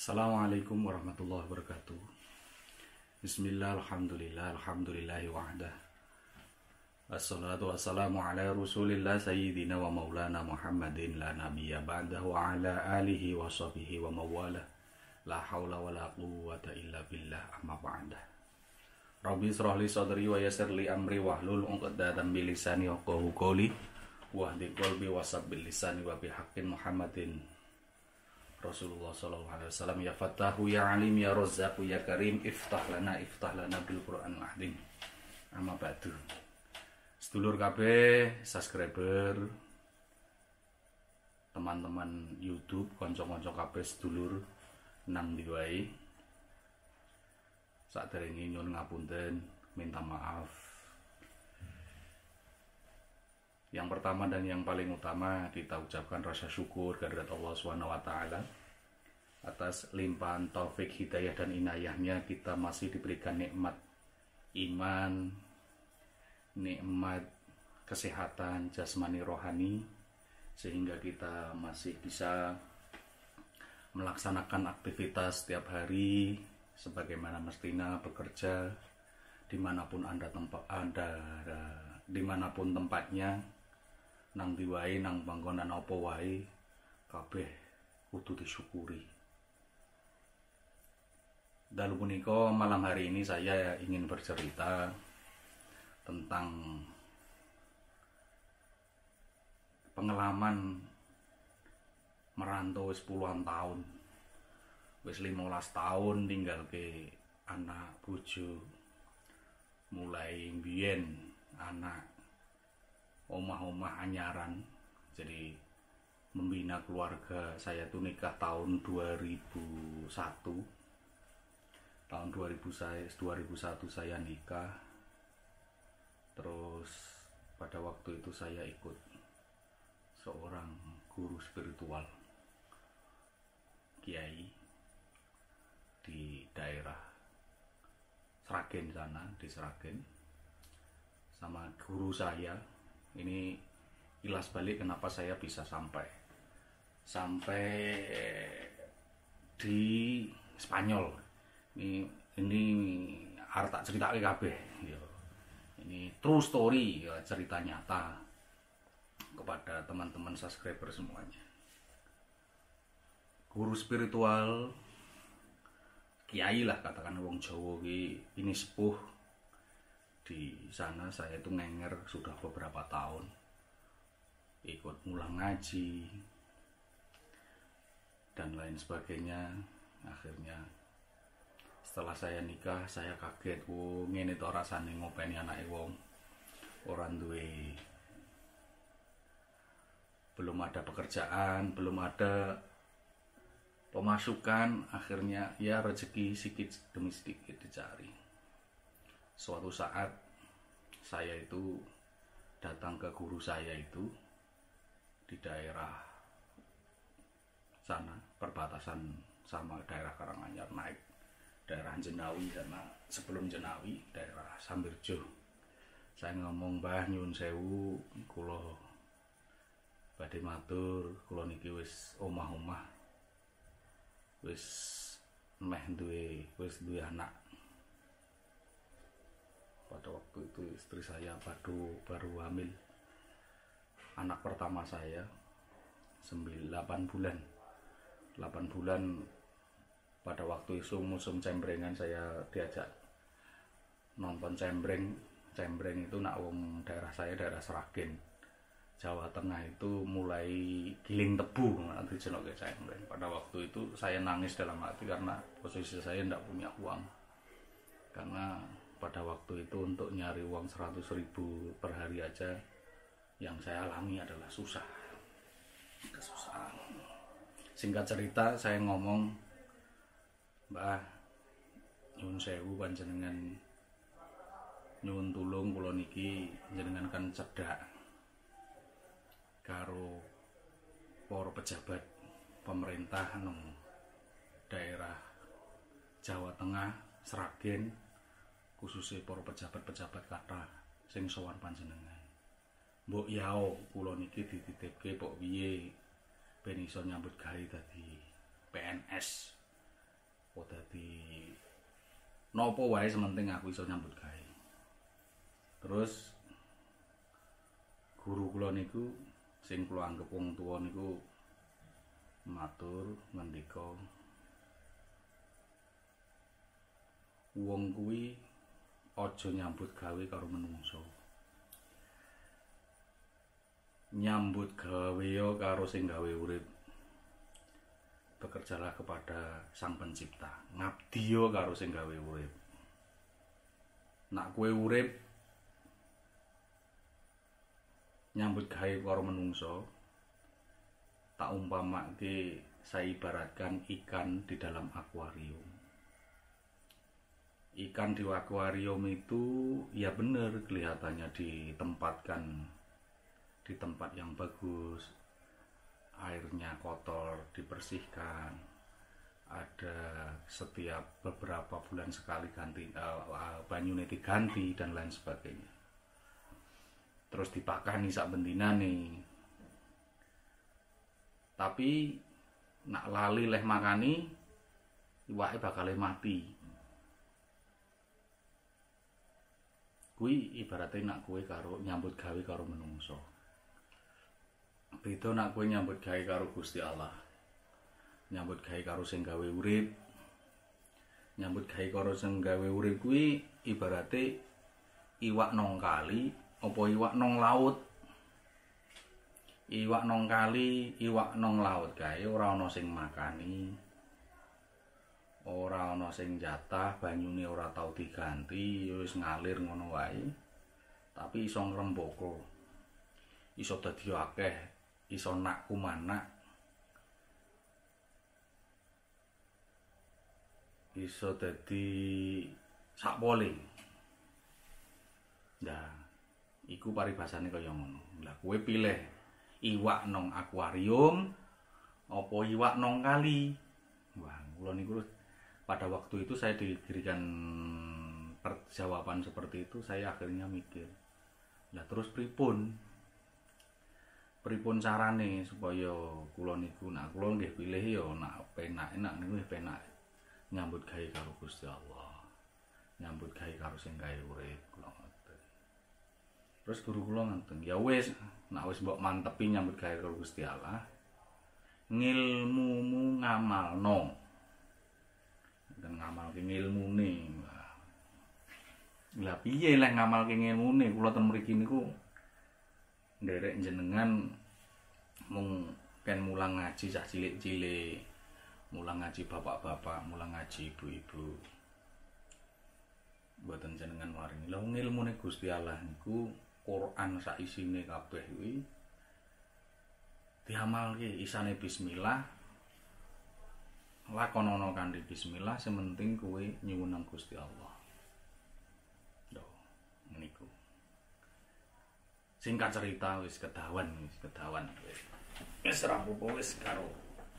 Assalamualaikum warahmatullahi wabarakatuh. Bismillah, alhamdulillah, alhamdulillahi wahdah. Assalatu wassalamu ala rasulillah sayyidina wa maulana Muhammadin la nabiyya ba'dah wa ala alihi wa sahbihi wa mawala. La hawla wa la quwwata illa billah amma ba'dah. Rabbi israh li sadri wa yassir li amri wahlul 'uqdatam min lisani yafqahu qawli wahdi qalbi wasabbil lisani wa bihaqqin Muhammadin Rasulullah sallallahu alaihi wasallam. Ya Fattahu ya Alim ya Razzaqu ya Karim iftah lana bil Qur'an mahdim. Amma ba'du. Sedulur kabeh, subscriber, teman-teman YouTube, kanca-kanca kabeh sedulur nang ndi wae. Saderenge nyuwun ngapunten, minta maaf. Yang pertama dan yang paling utama kita ucapkan rasa syukur kehadirat Allah SWT atas limpahan taufik hidayah dan inayahnya. Kita masih diberikan nikmat iman, nikmat kesehatan jasmani rohani, sehingga kita masih bisa melaksanakan aktivitas setiap hari sebagaimana mestinya, bekerja dimanapun dimanapun tempatnya, nang diwai nang panggonan apa wae kabeh kudu disyukuri. Dalu punika malam hari ini saya ingin bercerita tentang pengalaman merantau wis puluhan tahun, wis 15 tahun tinggal ke anak bojo, mulai mbiyen anak omah-omah anyaran. Jadi membina keluarga. Saya tuh nikah tahun 2001. Tahun 2001 saya nikah. Terus pada waktu itu saya ikut seorang guru spiritual, kiai di daerah Sragen sana, di Sragen. Sama guru saya ini ilas balik kenapa saya bisa sampai di Spanyol. Ini harta cerita kabeh. Ini true story, cerita nyata kepada teman-teman subscriber semuanya. Guru spiritual, kiai lah katakan wong Jawa, ini sepuh. Di sana saya itu ngenger sudah beberapa tahun, ikut ngulang ngaji dan lain sebagainya. Akhirnya setelah saya nikah, saya kaget, ngene to rasane ngopeni anake wong ora duwe, belum ada pekerjaan, belum ada pemasukan. Akhirnya ya rezeki sedikit demi sedikit dicari. Suatu saat saya itu datang ke guru saya itu di daerah sana, perbatasan sama daerah Karanganyar, naik daerah Jenawi, karena sebelum Jenawi daerah Sambirjo. Saya ngomong, "Mbah nyuwun sewu, kula badhe matur, kula niki wis omah-omah, wis duwe anak." Pada waktu itu istri saya baru hamil anak pertama saya 8 bulan. 8 bulan. Pada waktu itu musim cembrengan, saya diajak nonton cembreng. Cembreng itu nak wong daerah saya, daerah Sragen, Jawa Tengah itu mulai giling tebu nanti jenoke cembreng. Pada waktu itu saya nangis dalam hati karena posisi saya tidak punya uang. Karena pada waktu itu untuk nyari uang 100.000 per hari aja yang saya alami adalah kesusahan. Singkat cerita, saya ngomong, "Mbah, nyuwun sewu panjenengan nyuwun tulung, kula niki jenengan kan cedhak karo para pejabat pemerintah nang daerah Jawa Tengah, Sragen, khususnya para pejabat-pejabat kathah sing sowan panjenengan. Mbok yao kula niki dititipke pok piye ben iso nyambut gawe dadi PNS Oh dadi napa wae sementing aku iso nyambut gawe. Terus guru kula niku sing kula anggap wong tuwa niku matur ngendika wong kuwi aja nyambut gawe karo menungso. Nyambut gawe karo sing gawe urip. Bekerjalah kepada Sang Pencipta. Ngabdi karo sing gawe urip. Nak kowe urip nyambut gawe karo menungso, tak umpamake saya ibaratkan ikan di dalam akuarium. Ikan di akuarium itu ya benar kelihatannya ditempatkan di tempat yang bagus, airnya kotor, dibersihkan, ada setiap beberapa bulan sekali ganti banyune diganti dan lain sebagainya. Terus dipakani sak bentinane. Tapi nak lali leh makani iwake bakal mati. Kuwi ibaratnya nak kowe karo nyambut gawe karo menungso. Beda nak kowe nyambut gawe karo Gusti Allah. Nyambut gawe karo sing gawe urip. Nyambut gawe karo sing gawe urip kuwi ibaratnya iwak nong kali apa iwak nong laut. Iwak nong kali, iwak nong laut kae ora ana sing makani. Ora ana sing jatah, banyune ora tau diganti, wis ngalir ngono wae. Tapi iso ngrembaka. Iso dadi akeh, iso nak kumanak. Iso dadi sakpole. Nah, iku paribasane kaya ngono. Lah kowe pilih iwak nong akuarium apa iwak nong kali. Wah, kula niku pada waktu itu saya diberikan jawaban seperti itu, saya akhirnya mikir. Lah terus pripun? Pripun carane supaya kula niku nak kula nggih pilih ya nak penak niku penak nyambut gawe karo Gusti Allah. Nyambut gawe karo sing gawe urip kula ngoten. Terus guru kula ngoten, ya wis, nak wis mbok mantepi nyambut gawe karo Gusti Allah, ngilmumu ngamalno. Dan ngamalke ngilmune. Lah piye lek ngamalke ngilmune? Kula ten mriki niku nderek jenengan mung ken mulang ngaji cah cilik-cilik, mulang ngaji bapak-bapak, mulang ngaji ibu-ibu. Mboten jenengan waringi. Lah ngilmune Gusti Allah niku Quran sak isine kabeh kuwi diamalke isane bismillah. Lakonono kanthi bismillah, sementing kowe nyuwun nang Gusti Allah. Lho, niku. Singkat cerita wis kedawan. Wis rampung wis karo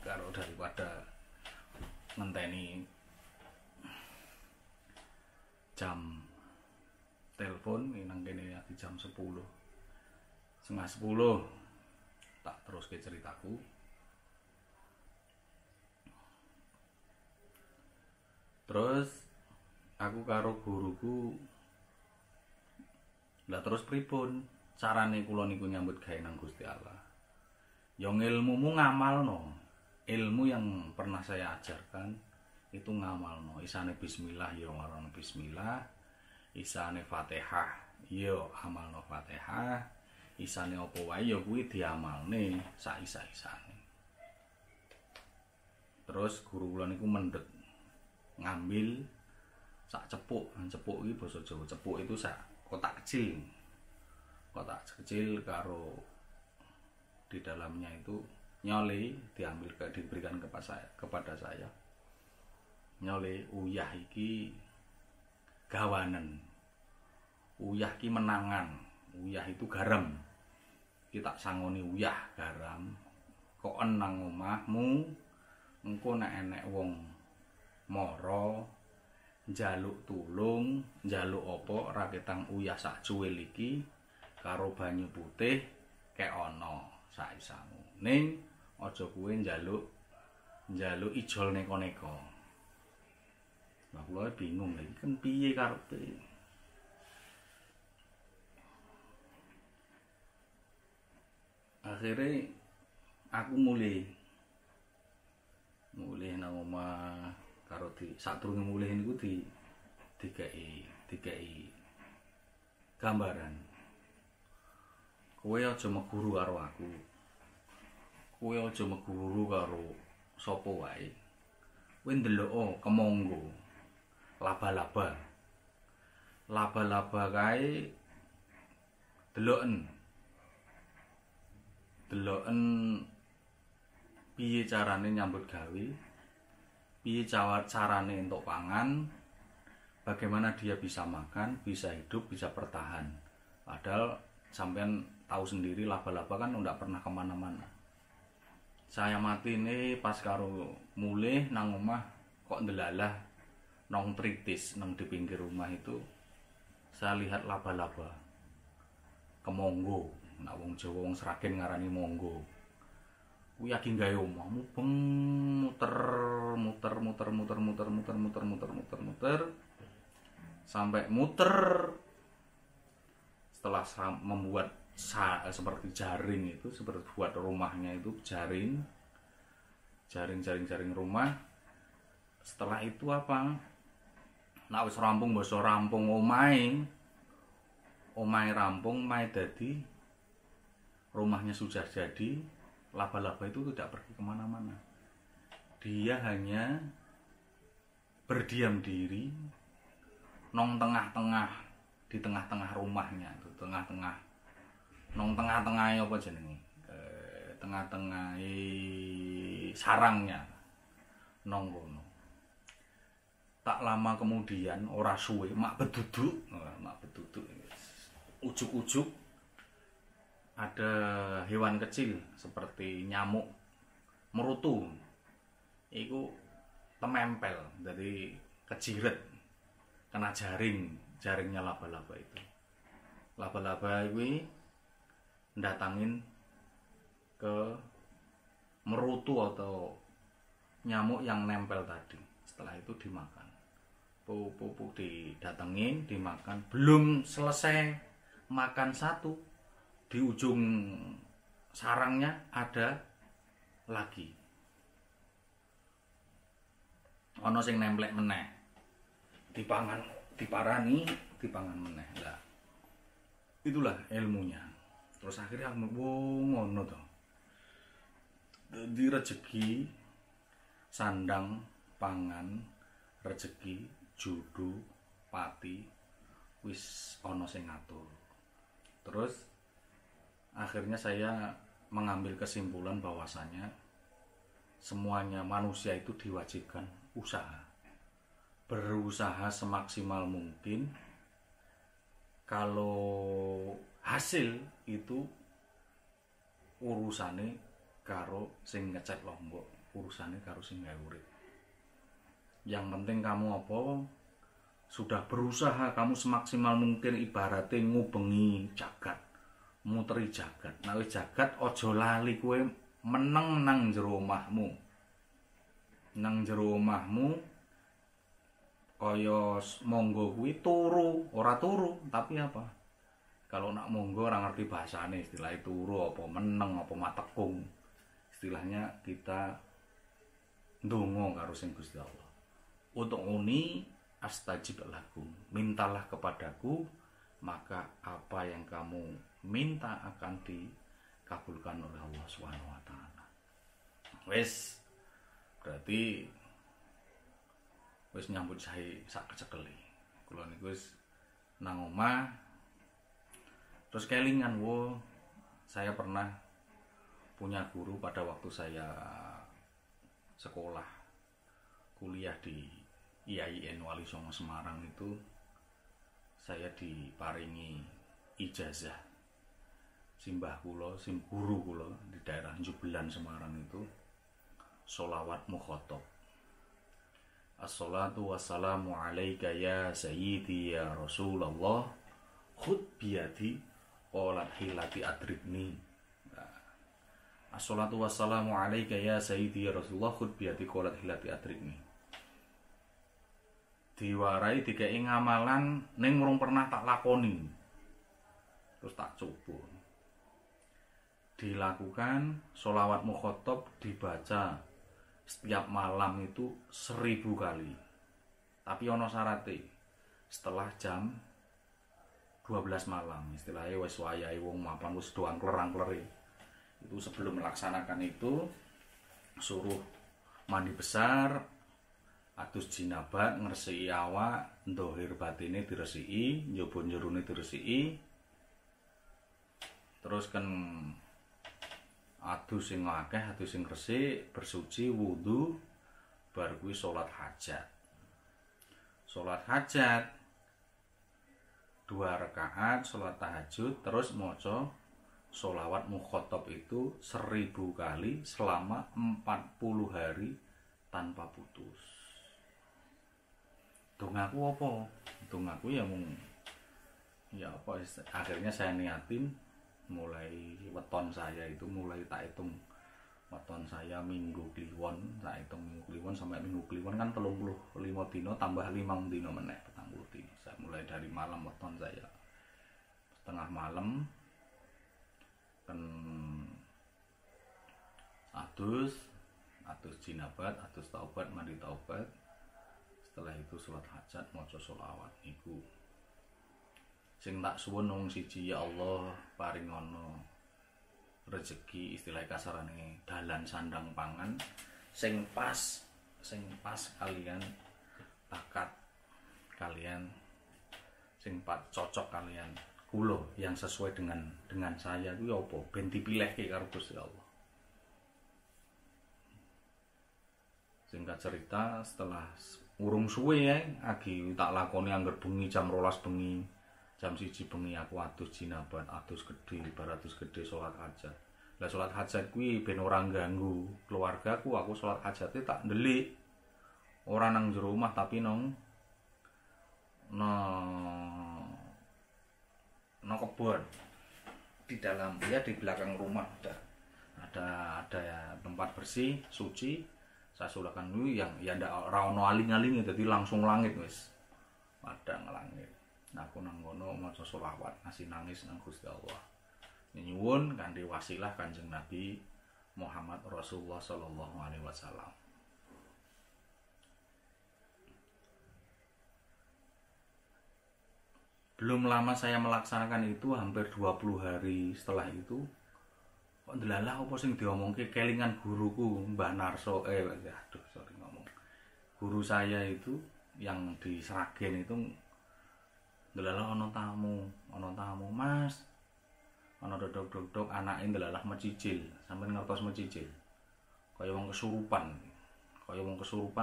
daripada ngenteni jam telepon nang kene ati jam 10. Setengah 10 tak teruske ceritaku. Terus aku karo guruku lah terus pripun carane kula niku nyambut gawe nang Gusti Allah. Ya ilmumu ngamalno. Ilmu yang pernah saya ajarkan itu ngamalno. Isane bismillah ya ngamalno bismillah. Isane Fatihah ya amalno Fatihah. Isane apa wae ya kuwi diamalne sak isa-isane. Terus guru kula niku mendhet ngambil sak cepuk iki basa Jawa. Cepuk itu sak kotak kecil karo di dalamnya itu nyole diambil diberikan kepada saya. Nyole uyah iki gawanen, uyah iki menangan, uyah itu garam. Kita sangoni uyah garam kok nang omahmu engko nek enek wong mara njaluk tulung, njaluk apa raketang uyah sak cuwil iki karo banyu putih kek ana sak isamu. Ning aja kuwe njaluk ijol neko-neko. Lah kula bingung lagi kan piye karepe. Akhirnya aku mulai nang omah karo sadurunge mulih niku dikai gambaran. Kowe aja meguru karo aku. Kowe aja meguru karo sapa wae. Kowe ndelok kemangga. Laba-laba. Laba-laba kae deloken piye carane nyambut gawe, piye carane entuk pangan, bagaimana dia bisa makan, bisa hidup, bisa bertahan. Padahal sampean tahu sendiri laba-laba kan ndak pernah kemana-mana. Saya mati nih pas karo mulih nang omah kok ndelalah nong tritis nang di pinggir rumah itu saya lihat laba-laba kemonggo. Nak wong Jawa wong Sragen ngarani monggo. Kuwi lagi gawe omah mubeng muter sampai muter. Setelah membuat seperti jaring itu, seperti buat rumahnya itu jaring rumah. Setelah itu apa? Nak wis rampung basa rampung omahe rampung, omahe dadi rumahnya sudah jadi, laba-laba itu tidak pergi kemana-mana. Dia hanya berdiam diri nong tengah-tengah, di tengah-tengah rumahnya itu, nong tengah-tengah apa jenenge? Tengah-tengah sarangnya nong kono. Tak lama kemudian ora suwe mak beduduk ujuk-ujuk ada hewan kecil seperti nyamuk merutu. Iku temempel dari kejiret kena jaringnya laba-laba itu. Laba-laba ini ndatangin ke merutu atau nyamuk yang nempel tadi. Setelah itu dimakan. Pupuk didatengin, dimakan. Belum selesai makan satu, di ujung sarangnya ada lagi. Ono sing nemplek meneh. Dipangan, diparani, dipangan meneh. Lah. Itulah ilmunya. Terus akhirnya aku ngono to. Di rezeki sandang pangan, rezeki judu pati wis ono sing ngatur. Terus akhirnya saya mengambil kesimpulan bahwasanya semuanya manusia itu diwajibkan usaha. Berusaha semaksimal mungkin. Kalau hasil itu urusane karo sing ngecek lombok, urusane karo sing gawe urip. Yang penting kamu apa? Sudah berusaha kamu semaksimal mungkin, ibaratnya ngubengi jagat, muteri jagat. Nah wis jagat aja lali kowe meneng nang jero omahmu. Nang jero omahmu kaya monggo kuwi turu, ora turu, tapi apa? Kalau nak monggo ora ngerti bahasane, istilahnya turu apa meneng apa matekung. Istilahnya kita ndonga karo sing Gusti Allah. Untuk uni astajib lakum, mintalah kepadaku, maka apa yang kamu minta akan dikabulkan oleh Allah Subhanahu wa taala. Wis berarti wis nyambut sae sak kecekele. Kula niku wis nang omah terus kelingan saya pernah punya guru pada waktu saya sekolah kuliah di IAIN Wali Songo Semarang itu. Saya diparingi ijazah simbah kula, guru kula di daerah Jubelan Semarang itu sholawat mukhotob. Assalatu wassalamu alaika ya sayyidi ya Rasulullah, khud biyadi qalat hilati adribni. Assalatu wassalamu alaika ya sayyidi ya Rasulullah, khud biyadi qalat hilati adribni. diwarai dikei ngamalan ning urung pernah tak lakoni. Terus tak coba. Dilakukan sholawat mukhotob dibaca setiap malam itu 1000 kali. Tapi ono syaratnya. Setelah jam 12 malam, istilahnya wis wayahe wong mapan wis doang klerang-klere. Itu sebelum melaksanakan itu suruh mandi besar, atus jinabat, ngresiki awak, ndohir batine diresiki, njaba jerone diresiki. Terus kan adus sing akeh, adus sing resik, bersuci, wudu, bar kuwi salat hajat. Salat hajat 2 rakaat, salat tahajud, terus maca sholawat mukhotob itu 1000 kali selama 40 hari tanpa putus. Dongaku apa? Dongaku ya mung ya apa akhirnya saya niatin mulai weton saya itu mulai tak hitung weton saya minggu kliwon, tak hitung minggu kliwon sampai minggu kliwon kan 35 dino tambah 5 dino meneh 40 dino. Saya mulai dari malam weton saya setengah malam kan adus jinabat, adus taubat, mandi taubat. Setelah itu sholat hajat, maca sholawat iku. Sing tak suwun wong siji, ya Allah paringono rezeki istilah kasarane dalan sandang pangan sing pas kalian bakat kalian sing cocok kalian kula yang sesuai dengan saya kuwi apa ben dipilihke karo Gusti Allah. Singkat cerita setelah urung suwe ya agi tak lakoni angger bengi jam 12 bengi jam 1 bengi aku adus jinabat, adus gedhe, bar adus gedhe salat hajat. Lah salat hajat kuwi ben ora ganggu keluargaku, aku salat hajate tak ndelik. Ora nang jero omah tapi nang kebon. Di dalam ya di belakang rumah ada tempat bersih, suci. Saya sulakan dulu yang ya ndak ora ono aling-alinge dadi langsung langit wis. Padang langit. Nah aku nang ngono maca sholawat ngasih nangis nang Gusti Allah. Nyuwun kanthi wasilah Kanjeng Nabi Muhammad Rasulullah sallallahu alaihi wasallam. Belum lama saya melaksanakan itu hampir 20 hari setelah itu kok ndelalah apa sing diomongke kelingan guruku Mbah Narso guru saya itu yang di Sragen itu ndelalah ana tamu Mas ana dodok-dodok anake ndelalah mecicil sampeyan ngertos mecicil kaya wong kesurupan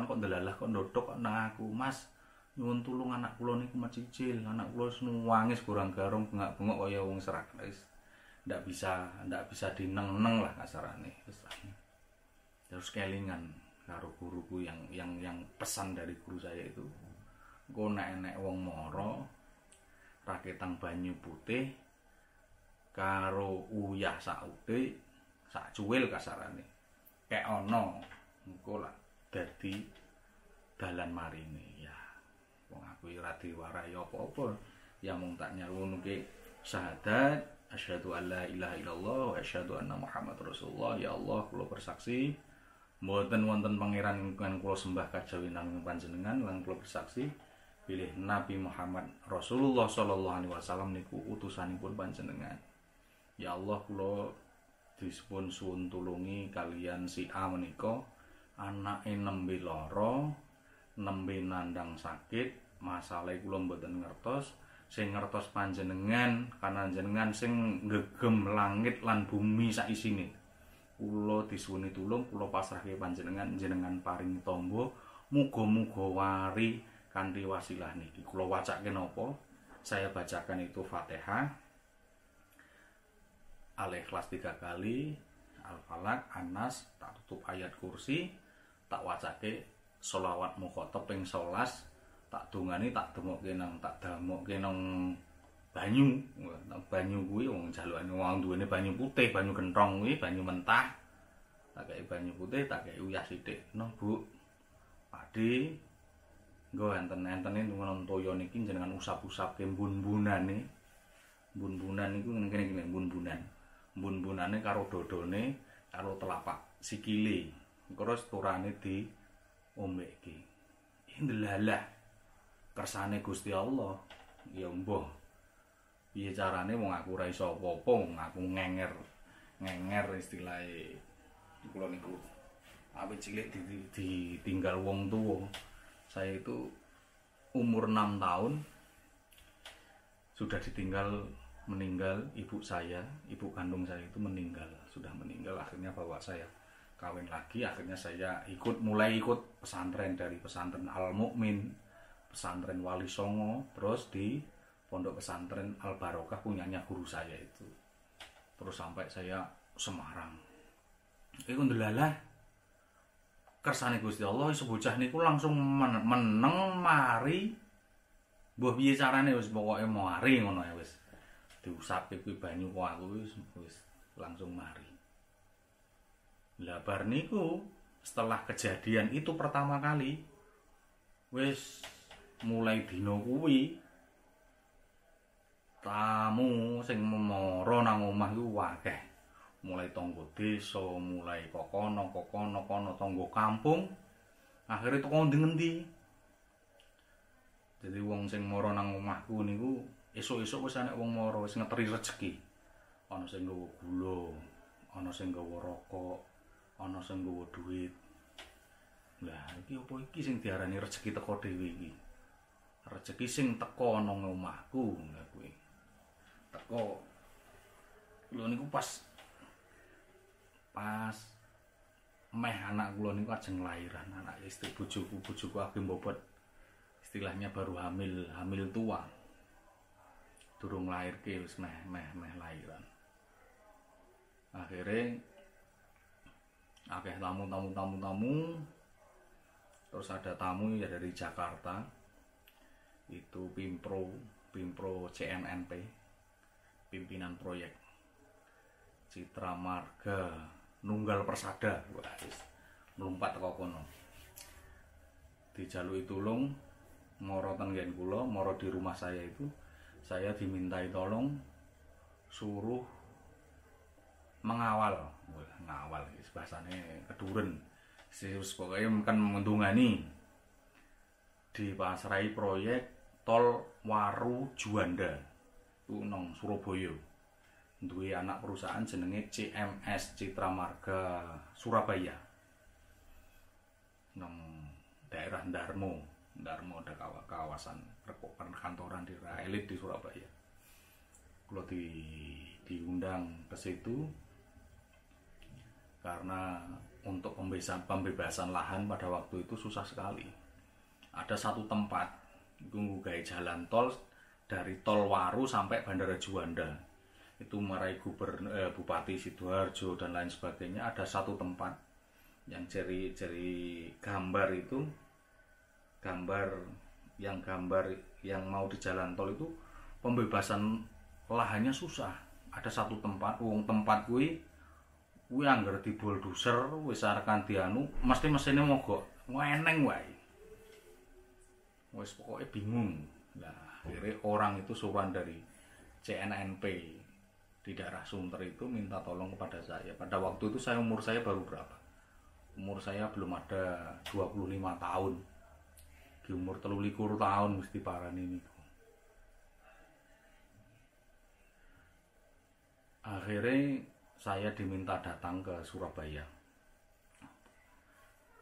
kok ndelalah kok ndodok kok nang aku Mas nyuwun tulung anak kula niku mecicil anak kula nuwangis kurang garong bengak-bengok kaya wong Sragen ndak bisa dineng-neng lah kasarane terus kelingan karo guruku yang pesan dari guru saya itu engko nek enek wong mara raketang banyu putih karo uyah saude sak cuwil kasarane kek ana engko lah dadi dalan marine ya wong aku ora diwarai apa-apa ya mung tak nyawunke syahadat asyhadu alla ilaha illallah wa asyhadu anna Muhammad Rasulullah. Ya Allah, kula bersaksi mboten wonten pangeran ingkang kula sembah kajawi namung panjenengan lan kula bersaksi bilih Nabi Muhammad Rasulullah sallallahu alaihi wasallam niku utusanipun panjenengan. Ya Allah, kula dipun suwun tulungi kalian si A menika anake nembe lara, nembe nandang sakit, masalah kula mboten ngertos. Sing ngertos panjenengan karena jenengan sing ngegem langit lan bumi sak isine. Kula disuwuni tulung, kula pasrahke panjenengan, jenengan paring tamba, muga-muga wari kanthi wasilah niki. Kula wacake napa? Saya bacakan itu Fatihah, Al-Ikhlas 3 kali, Al-Falaq, An-Nas, tak tutup ayat kursi, tak wacake sholawat mukhotob ping 11. Tak dongane tak demokke nang banyu kuwi wong jalukane wong duwene banyu putih, banyu kenthong kuwi, banyu mentah. Tak kei banyu putih, tak kei uyah sithik. Noh, Bu. Pakde Nggo enten-entene ngono toya niki jenengan usap-usapke mbun-mbunane. Mbun-bunan niku ngene-ngene mbun-bunan. Mbun-bunane karo dodone karo telapak sikile. Terus turane di ombeke. Indelalah kersane Gusti Allah. Ya mbah. Piye carane wong aku ora iso apa-apa, wong aku ngenger istilahe kula niku. Awit cilik ditinggal wong tuwa. Saya itu umur 6 tahun sudah meninggal ibu saya, ibu kandung saya itu sudah meninggal. Akhirnya bapak saya kawin lagi, akhirnya saya mulai ikut pesantren dari pesantren Al Mukmin, pesantren Wali Songo, terus di pondok pesantren Al Barokah punyanya guru saya itu. Terus sampai saya Semarang. Iku ndelalah kersane Gusti Allah iso bocah niku langsung meneng mari. Mbah piye carane wis pokoke mari ngono ya wis. Diusapke kuwi banyu kok aku wis langsung mari. Lah bar niku setelah kejadian itu pertama kali wis mulai dina kuwi tamu sing memara nang omah iku akeh. Mulai tangga desa, mulai kokono tangga kampung. Akhire teko ngendi-endi. Jadi wong sing mara nang omahku niku esuk-esuk wis ana wong mara wis ngeteri rejeki. Ana sing nggawa gula, ana sing nggawa rokok, ana sing nggawa dhuwit. Lah iki apa iki sing diarani rejeki teko dhewe iki? Rejeki sing teko nang omahku lha kuwi. Teko lho niku pas meh anak kula niku ajeng lahiran, anak istri bojoku akeh mbobot. Istilahnya baru hamil tua. Durung lairke wis meh lahiran. Akhire akeh tamu. Terus ada tamu ya dari Jakarta. Itu Pimpro CMNP, pimpinan proyek Citra Marga Nunggal Persada. Wah, wis mlumpat teko kono. Dijaluki tulung mara tenggen kula, mara di rumah saya itu saya dimintai tolong suruh mengawal bahasane keduren. Wis pokoke kan mendungani dipasrahi proyek Tol Waru Juanda itu nang Surabaya. Duwe anak perusahaan jenenge CMS Citra Marga Surabaya. Nang daerah Darmo ada kawasan perkantoran di elit di Surabaya. Kalau diundang ke situ karena untuk pembebasan lahan pada waktu itu susah sekali. Ada satu tempat itu nggawe jalan tol dari Tol Waru sampai Bandara Juanda. Itu marai Bupati Sidoarjo dan lain sebagainya. Ada satu tempat yang ceri gambar itu gambar yang mau di jalan tol itu pembebasan lahannya susah. Ada satu tempat tempat kuwi anggar di bulldozer wis arekan dianu mesti mesine mogok eneng wae. Wis pokoke bingung. Lah akhirnya orang itu suruhan dari CNNP di daerah Sunter itu minta tolong kepada saya. Pada waktu itu umur saya baru berapa? Umur saya belum ada 25 tahun. Di umur 23 tahun mesti parani niku. Akhirnya saya diminta datang ke Surabaya.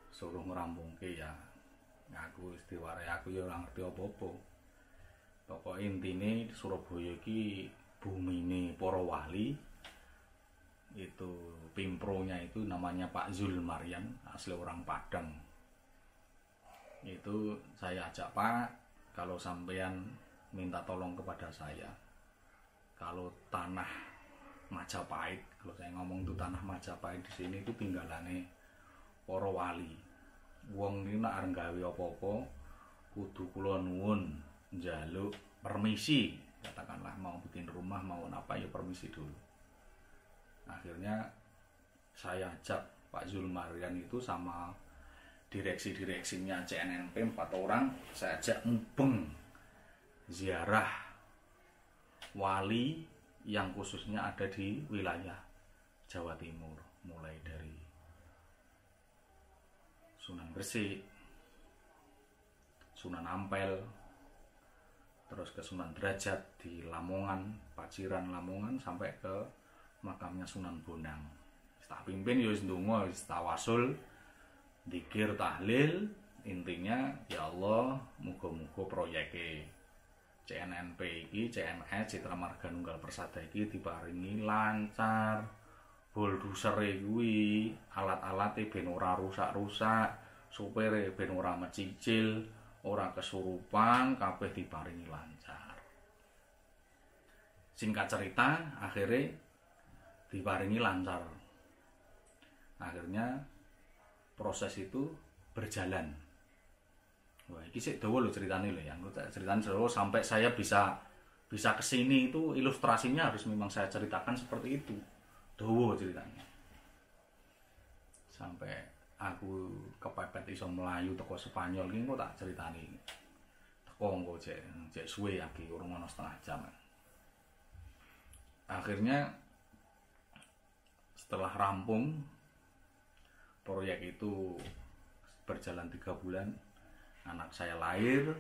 Suruh ngerampungke ya. Aku istiware aku ya ora ngerti apa-apa. Pokoke intine Surabaya iki bumine para wali. Itu pimpronya itu namanya Pak Zulmarian, asli orang Padang. Itu saya ajak, Pak, kalau sampean minta tolong kepada saya, kalau tanah Majapahit, kalau saya ngomong itu tanah Majapahit di sini itu tinggalane para wali. Wong iki nek arep gawe apa-apa kudu kula nuwun njaluk permisi, katakanlah mau bikin rumah mau apa ya permisi dulu. Akhirnya saya ajak Pak Zulmarian itu sama direksi-direksinya CNNP 4 orang saya ajak mubeng ziarah wali yang khususnya ada di wilayah Jawa Timur, mulai dari Sunan Gresik, Sunan Ampel, terus ke Sunan Derajat di Lamongan, Paciran Lamongan, sampai ke makamnya Sunan Bonang. Tak pimpin ya wis ndonga, wis tawasul, zikir, tahlil, intinya ya Allah muga-muga proyeke CNNP iki, CMS Citra Marga Nunggal Persada iki diparingi lancar, bulldozer kuwi alat-alate ben ora rusak-rusak, supire ben ora mecicil, ora kesurupan, kabeh diparingi lancar. Singkat cerita, akhirnya diparingi lancar. Akhirnya proses itu berjalan. Wah, ini sih dawa loh ceritanya loh ya. Ceritanya dawa sampai saya bisa kesini itu ilustrasinya harus memang saya ceritakan seperti itu. Dawa ceritanya. Sampai aku kepepet iso melayu teko Spanyol ini kok tak ceritani. Teko engko cek suwe iki urung ana setengah jam. Akhirnya setelah rampung proyek itu berjalan 3 bulan, anak saya lahir,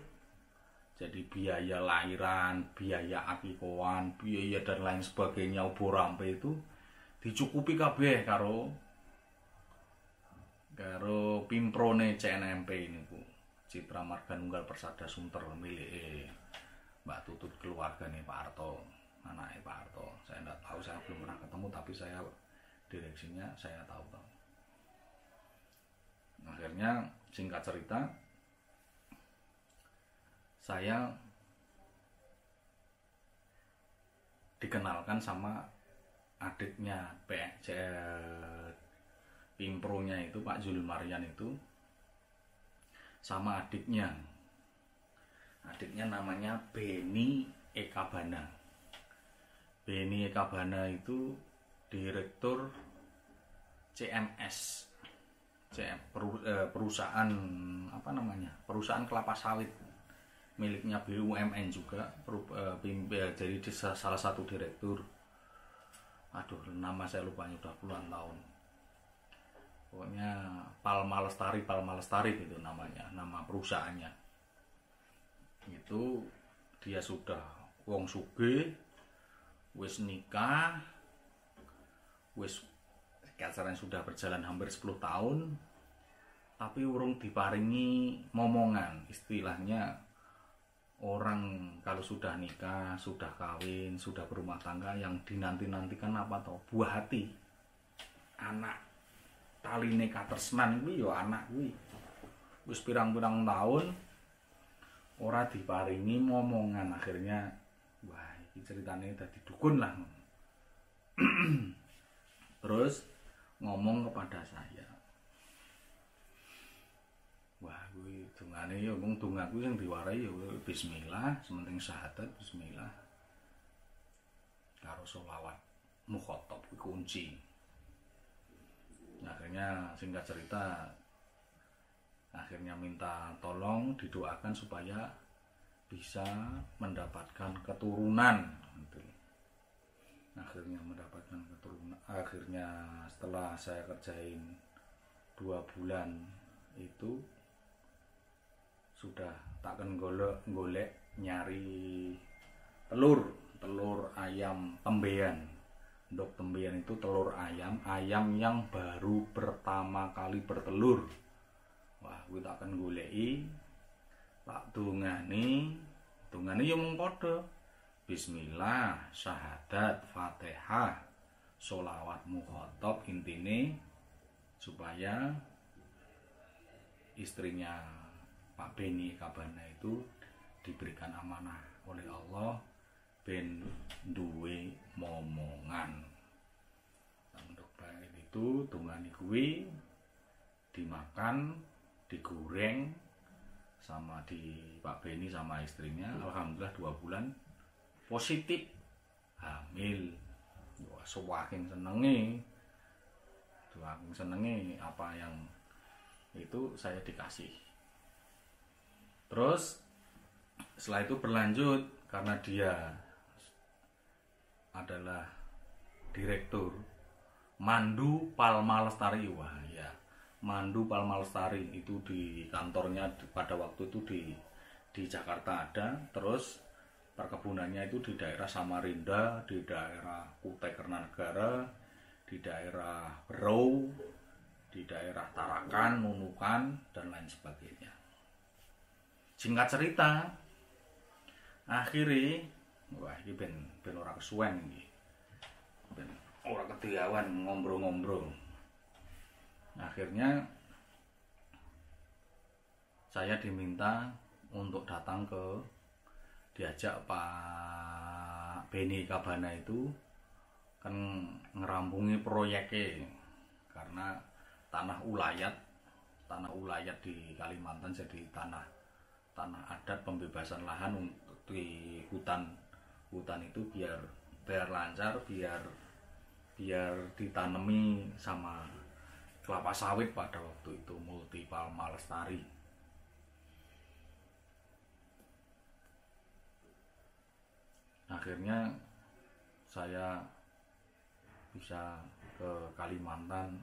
jadi biaya lahiran, biaya akikoan, biaya dan lain sebagainya obor rampe itu dicukupi kabeh karo pimprone CNMP ini Bu, Citra Marga Nunggal Persada Sunter, milik Mbak Tutut, keluarganya Pak Harto, anaknya Pak Harto. Saya tidak tahu, saya belum pernah ketemu, tapi saya direksinya saya tahu. Akhirnya singkat cerita, saya dikenalkan sama adiknya Pimpronya itu Pak Zulul Marian itu, sama adiknya namanya Beni Ekabana. Beni Ekabana itu direktur CMS, perusahaan perusahaan kelapa sawit miliknya BUMN juga, jadi salah satu direktur. Aduh, nama saya lupa, udah puluhan tahun. Pokoknya Palma Lestari gitu namanya, nama perusahaannya. Itu dia sudah wong sugih, wis nikah, wis acaranya sudah berjalan hampir 10 tahun, tapi urung diparingi momongan. Istilahnya orang kalau sudah nikah, sudah kawin, sudah berumah tangga, yang dinanti-nantikan apa toh? Buah hati. Anak taline katresnan kuwi ya anak kuwi. Wis pirang-pirang tahun ora diparingi momongan, akhirnya wah, iki ceritane dadi dukun lah. Terus ngomong kepada saya, wah kuwi dungane ya mung dongaku sing diwarai ya bismillah, sementing syahadat bismillah karo sholawat mukhatab kunci. Akhirnya singkat cerita, akhirnya minta tolong didoakan supaya bisa mendapatkan keturunan. Akhirnya mendapatkan keturunan. Akhirnya setelah saya kerjain 2 bulan itu, sudah takkan golek nyari telur ayam tembean. Dok tembean itu telur ayam yang baru pertama kali bertelur. Wah, gue takkan goleki, tak dungane ya mung padha. Bismillah, syahadat, Fatihah, sholawat mukhatab, intine supaya istrinya Pak Beni Ekabana itu diberikan amanah oleh Allah ben duwe momongan. Untuk bahan itu dungane kuwi dimakan, digoreng sama di Pak Beni sama istrinya. Alhamdulillah 2 bulan positif hamil. Wah, saking senenge apa yang Itu saya dikasih. Terus setelah itu berlanjut, karena dia adalah direktur Mandu Palma Lestari. Wah ya, Mandu Palma Lestari itu di kantornya pada waktu itu di Jakarta ada. Terus perkebunannya itu di daerah Samarinda, di daerah Kutai Kartanegara, di daerah Berau, di daerah Tarakan, Nunukan, dan lain sebagainya. Singkat cerita, akhirnya wah ini ben ora kesuwen iki. Ben ora kediawan ngombro-ngombro. Akhirnya saya diminta untuk datang diajak Pak Beni Kabana itu kan ngerampungi proyeknya, karena tanah ulayat di Kalimantan jadi tanah adat, pembebasan lahan untuk di hutan itu biar lancar, biar ditanami sama kelapa sawit pada waktu itu, Multi Palma Lestari. Akhirnya saya bisa ke Kalimantan,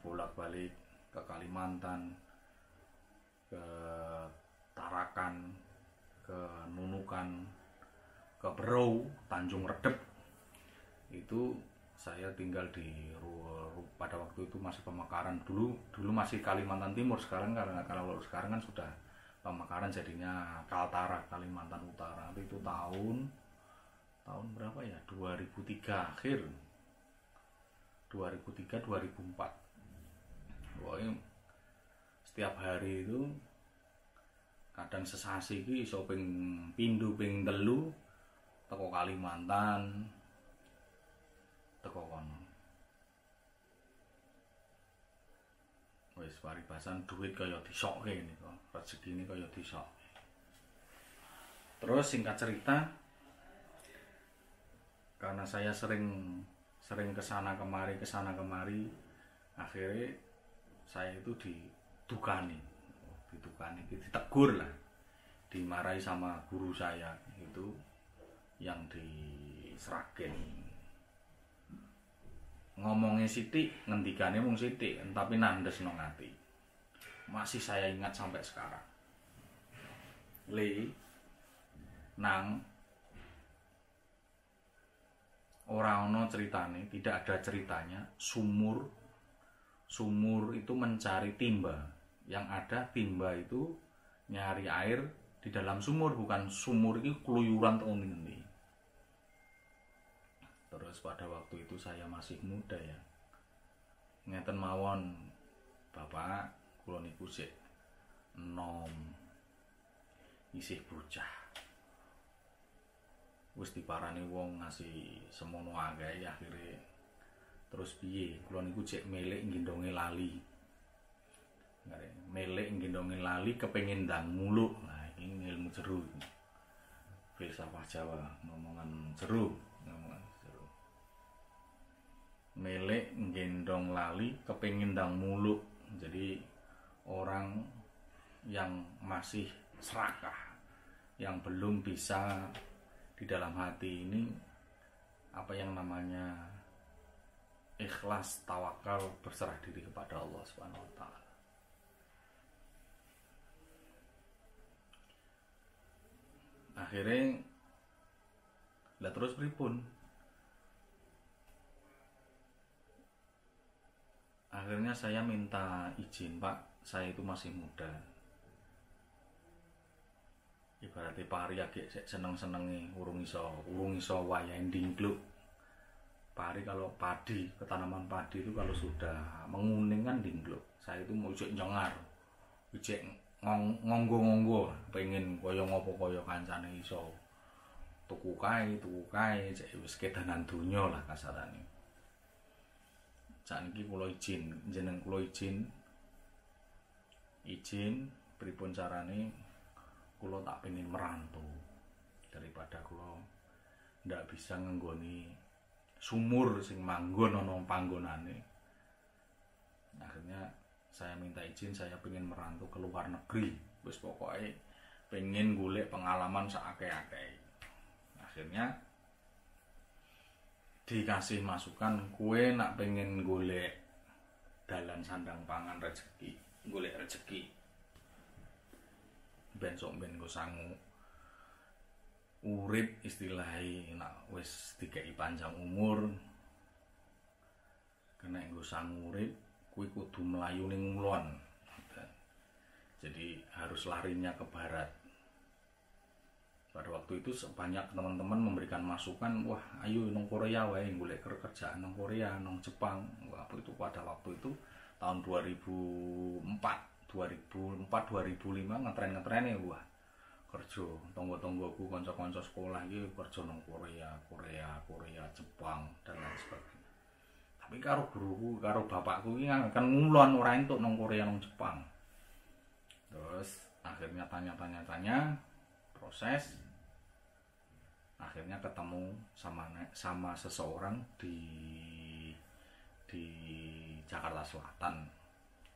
bolak-balik ke Kalimantan, ke Tarakan, ke Nunukan, ke Berau, Tanjung Redep. Itu saya tinggal pada waktu itu masih Pemekaran, dulu masih Kalimantan Timur. Sekarang kalau sekarang kan sudah Pemekaran, jadinya Kaltara, Kalimantan Utara. Itu tahun berapa ya, 2003 akhir, 2004. Pokoknya setiap hari itu kadang sesasi iki iso ping pindho ping telu teko Kalimantan, teko kono. Wis paribasan duit kaya disokke niku, rezekine kaya disokke. Terus singkat cerita, karena saya sering kesana kemari, akhirnya saya itu ditegur lah, dimarahi sama guru saya itu yang di Sragen. Ngomongnya sithik, ngendikane mung sithik, tapi nandes nang ati. Masih saya ingat sampai sekarang. Nang ora ana ceritane, tidak ada ceritanya sumur itu mencari timba. Yang ada timba itu nyari air di dalam sumur, bukan sumur itu keluyuran teko ngendi. Terus pada waktu itu saya masih muda ya. Ngeten mawon, Bapak, kula niku sik enom, isih bocah. Wis diparani wong ngasih semono akeh, akhire terus piye? Kula niku cek melek nggendonge lali. Melek nggendonge lali kepengin ndang muluk. Nah, ini ilmu jero. Filsafat Jawa, ngomongan jero. Melek nggendong lali kepengin ndang muluk. Jadi orang yang masih serakah, yang belum bisa di dalam hati ini apa yang namanya ikhlas, tawakal, berserah diri kepada Allah Subhanahu wa taala. Akhirnya lah terus pripun? Akhirnya saya minta izin, Pak, saya itu masih muda. Ibaratnya pari agak seneng-senengi urung iso wayahe ndingkluk. Pari kalau padi, ketanaman padi itu kalau sudah menguning kan ndingkluk. Saya itu mau ijek nyengar, ijek ngonggo-ngonggo, pengen kaya ngopo kaya kancane iso tuku kae, cek wis kedanan donya lah kasarane. Sakniki kula izin, jeneng kula izin pripun carane kula tak pengen merantau daripada kula ndak bisa ngenggoni sumur sing manggon ana panggonane. saya minta izin, saya pengen merantau ke luar negeri. Wis pokoknya pengen golek pengalaman seakeh-akeh. Akhirnya dikasih masukan, kue nak pengen golek dalan sandang pangan rezeki, golek rezeki ben sok ben go sangu urip istilahnya nak wis dikei panjang umur kena nggo sangu urip kuwi kudu melayu ning ngulon. Jadi harus larinya ke barat. Pada waktu itu sebanyak teman-teman memberikan masukan, wah ayo nang Korea wae golek kerjaan nang Korea, nang Jepang. Wah, itu pada waktu itu tahun 2004 2005 ngetren-ngetrene wah kerja tonggo-tonggoku kanca-kanca sekolah iki kerja nang Korea, Jepang dan lain sebagainya. Tapi karo guruku, karo bapakku iki kan ngulon ora entuk nang Korea nang Jepang. Terus akhirnya tanya proses, akhirnya ketemu sama seseorang di Jakarta Selatan,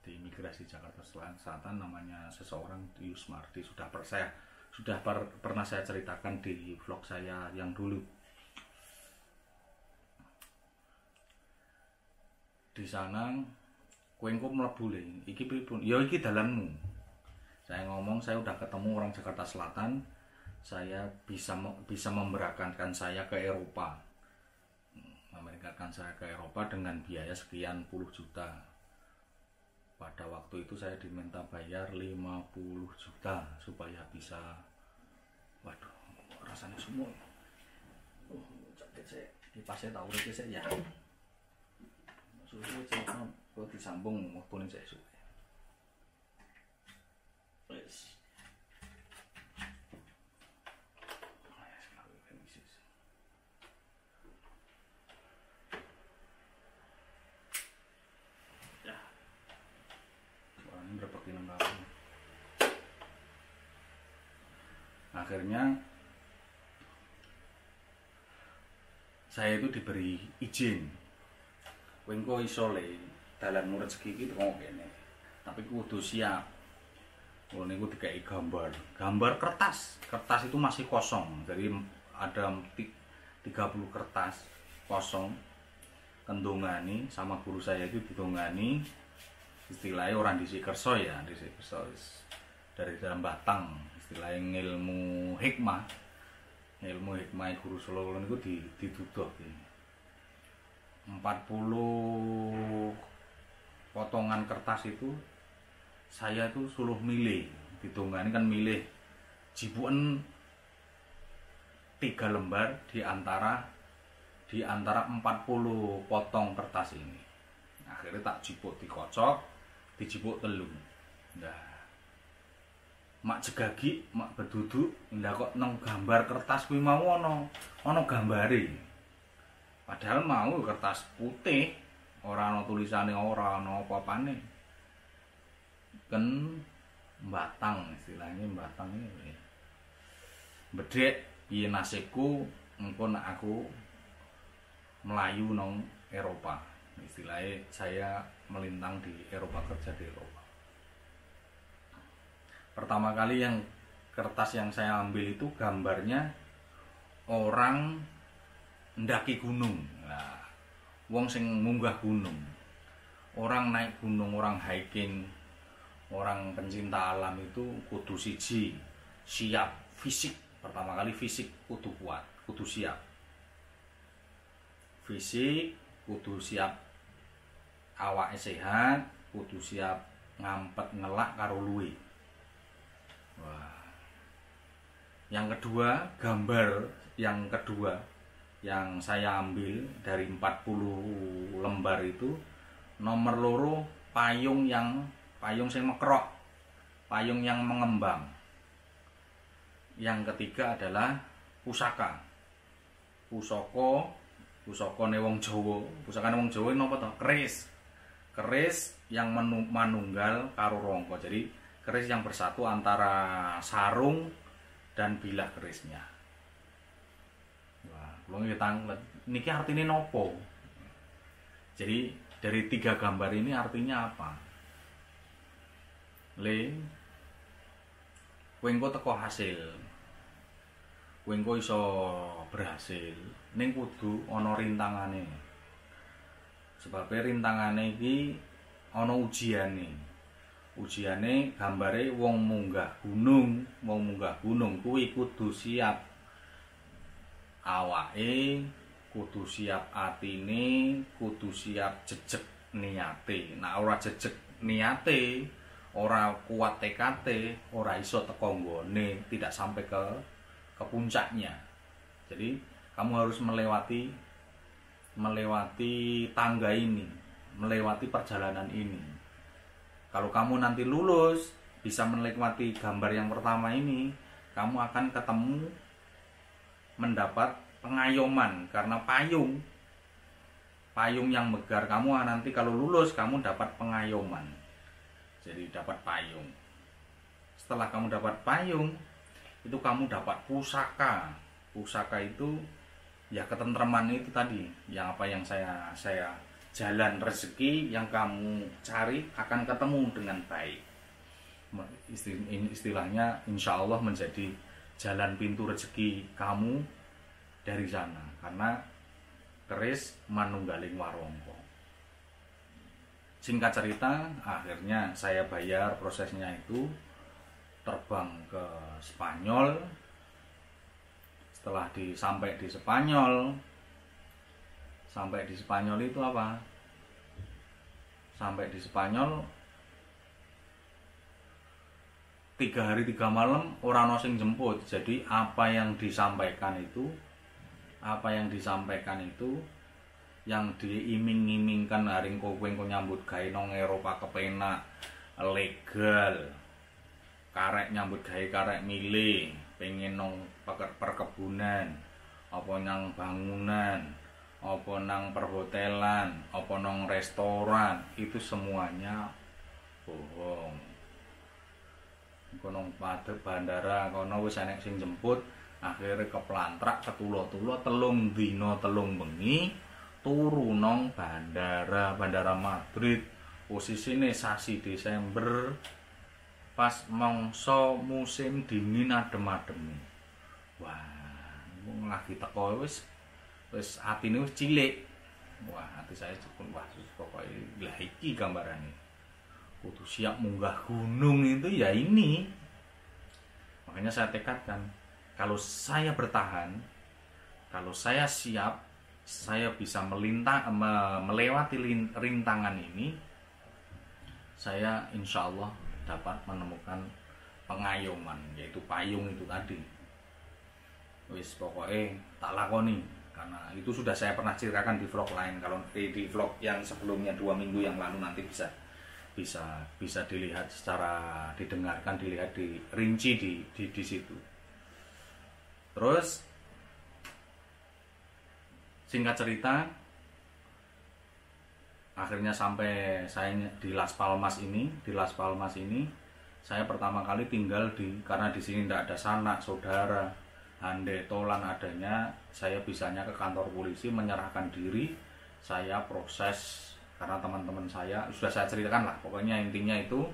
di imigrasi Jakarta Selatan, namanya seseorang di Yusmardi. Pernah saya ceritakan di vlog saya yang dulu. Di sana kowe engko mlebu le, iki pripun? Ya iki dalanmu. Saya ngomong, saya udah ketemu orang Jakarta Selatan, saya bisa memberangkatkan saya ke Eropa. Memberangkatkan saya ke Eropa dengan biaya sekian puluh juta. Pada waktu itu saya diminta bayar 50 juta supaya bisa, waduh, rasanya semua. Sakit saya, dipasnya tahu rete saya ya. Susu saya kalau disambung waktu ini saya suka. Yes. Akhirnya saya itu diberi izin, kowe engko iso le dalanmu rezeki iki teko kene, tapi kudu siap. Kalau niku dikai gambar kertas itu masih kosong, jadi ada 30 kertas kosong. Kendongani sama guru saya itu didongani, istilahnya orang disi kerso ya, disi kerso dari dalam batang, istilahnya ilmu hikmah guru Solo niku dituduh 40 potongan kertas itu saya tuh suruh milih, ditungani kan milih jibuan 3 lembar di antara 40 potong kertas ini. Akhirnya tak jipuk dikocok, dijipuk telu. Nah, mak jegagi, mak beduduk, ndak kok nang gambar kertas kuwi mau ana gambare. Padahal mau kertas putih, ora ana tulisane, ora ana apa-apane. Kan batang, istilahnya batang ini. Bedhek piye nasibku engko nek aku melayu nang Eropa. Istilahnya saya melintang di Eropa, kerja di Eropa. Pertama kali yang kertas yang saya ambil itu gambarnya orang ndaki gunung. Nah, wong sing munggah gunung. Orang naik gunung, orang hiking, orang pencinta alam itu kudu siji siap fisik. Pertama kali fisik kudu kuat, kudu siap. Fisik kudu siap, awake sehat, kudu siap ngampet ngelak karo luwe. Wah. Yang kedua, gambar yang kedua yang saya ambil dari 40 lembar itu, nomor loro payung sing mekrok, payung yang mengembang. Yang ketiga adalah pusaka. Pusakane wong Jawa. Pusakane wong Jawa napa to? Keris. Keris yang manunggal karo rangka. Jadi keris yang bersatu antara sarung dan bilah kerisnya. Wah, kula ngetang niki artine nopo? Jadi dari 3 gambar ini artinya apa? Le kowe engko teko hasil. Kowe engko iso berhasil, ning kudu ana rintangane. Sebab rintangane iki ana ujiane. Ujiane gambare wong munggah gunung kuwi kudu siap awake, kudu siap atine, kudu siap jejeg niate. Nek ora jejeg niate, ora kuat tekate, ora iso teko nggone, tidak sampai ke puncaknya. Jadi kamu harus melewati tangga ini, melewati perjalanan ini. Kalau kamu nanti lulus, bisa melewati gambar yang pertama ini, kamu akan ketemu mendapat pengayoman karena payung yang megar kamu. Nanti kalau lulus kamu dapat pengayoman. Jadi dapat payung. Setelah kamu dapat payung, itu kamu dapat pusaka. Pusaka itu ya ketentraman itu tadi, yang apa yang saya jalan rezeki yang kamu cari akan ketemu dengan baik. Istilahnya insya Allah menjadi jalan pintu rezeki kamu dari sana, karena keris manunggaling warangka. Singkat cerita, akhirnya saya bayar prosesnya itu, terbang ke Spanyol. Setelah sampai di Spanyol itu apa? Sampai di Spanyol 3 hari 3 malam ora ono sing jemput. Jadi apa yang disampaikan itu yang diiming-imingkan haring kowe engko nyambut gawe nang Eropa kepenak, legal, karek nyambut gawe karek milih, pengen nang perkebunan, apa nang bangunan, apa nang perhotelan, apa nang restoran, itu semuanya bohong. Kono bandara kono wis enek sing jemput, akhirnya keplantrak ketulo-tulo 3 dina 3 bengi turu nang bandara Madrid. Posisine sasi Desember, pas mangsa musim dingin adem-adem. Wah, wong lagi teko wis atine wis cilik. Wah, hati saya cepet, wah pokoke lah iki gambarane. Kudu siap munggah gunung itu ya ini. Makanya saya tekadkan, kalau saya bertahan, kalau saya siap, saya bisa melewati rintangan ini, saya insya Allah dapat menemukan pengayoman, yaitu payung itu tadi. Wis pokoknya tak lakoni, karena itu sudah saya pernah ceritakan di vlog lain. Kalau di vlog yang sebelumnya 2 minggu yang lalu nanti bisa dilihat secara didengarkan, dilihat di rinci di situ. Terus singkat cerita, akhirnya sampai saya di Las Palmas ini. Saya pertama kali tinggal karena di sini tidak ada sanak saudara, handai tolan adanya, saya bisanya ke kantor polisi menyerahkan diri. Saya proses karena teman-teman saya sudah saya ceritakan lah, pokoknya intinya itu.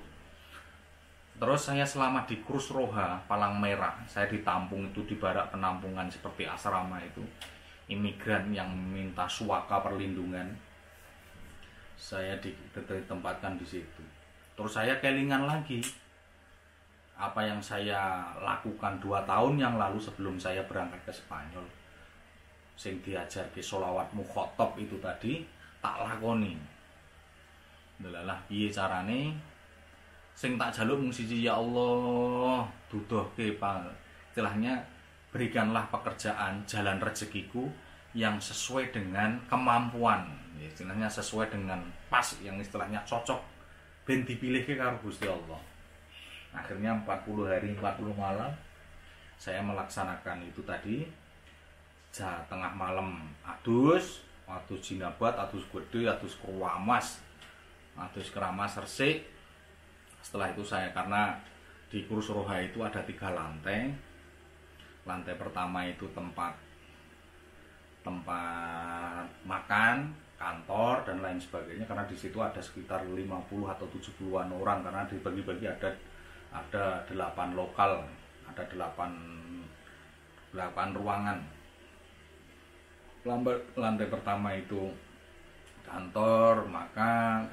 Terus saya selama di Cruz Roja, Palang Merah, saya ditampung itu di barak penampungan seperti asrama itu, imigran yang minta suaka perlindungan. Saya ditempatkan di situ. Terus saya kelingan lagi apa yang saya lakukan 2 tahun yang lalu sebelum saya berangkat ke Spanyol. Sing diajar ke sholawat mukhotob itu tadi tak lakoni. Delalah piye carane? Sing tak jaluk mung siji, ya Allah, duduhke istilahnya berikanlah pekerjaan, jalan rezekiku yang sesuai dengan kemampuan, istilahnya sesuai dengan pas, yang istilahnya cocok ben dipilihke karo Gusti Allah. Akhirnya 40 hari 40 malam saya melaksanakan itu tadi. Tengah malam adus jinabat, adus gede, adus keramas resik. Setelah itu saya, karena di Cruz Roja itu ada 3 lantai. Lantai pertama itu tempat makan, kantor dan lain sebagainya, karena di situ ada sekitar 50 atau 70-an orang, karena dibagi-bagi ada 8 lokal, ada 8 ruangan. Lantai pertama itu kantor makan,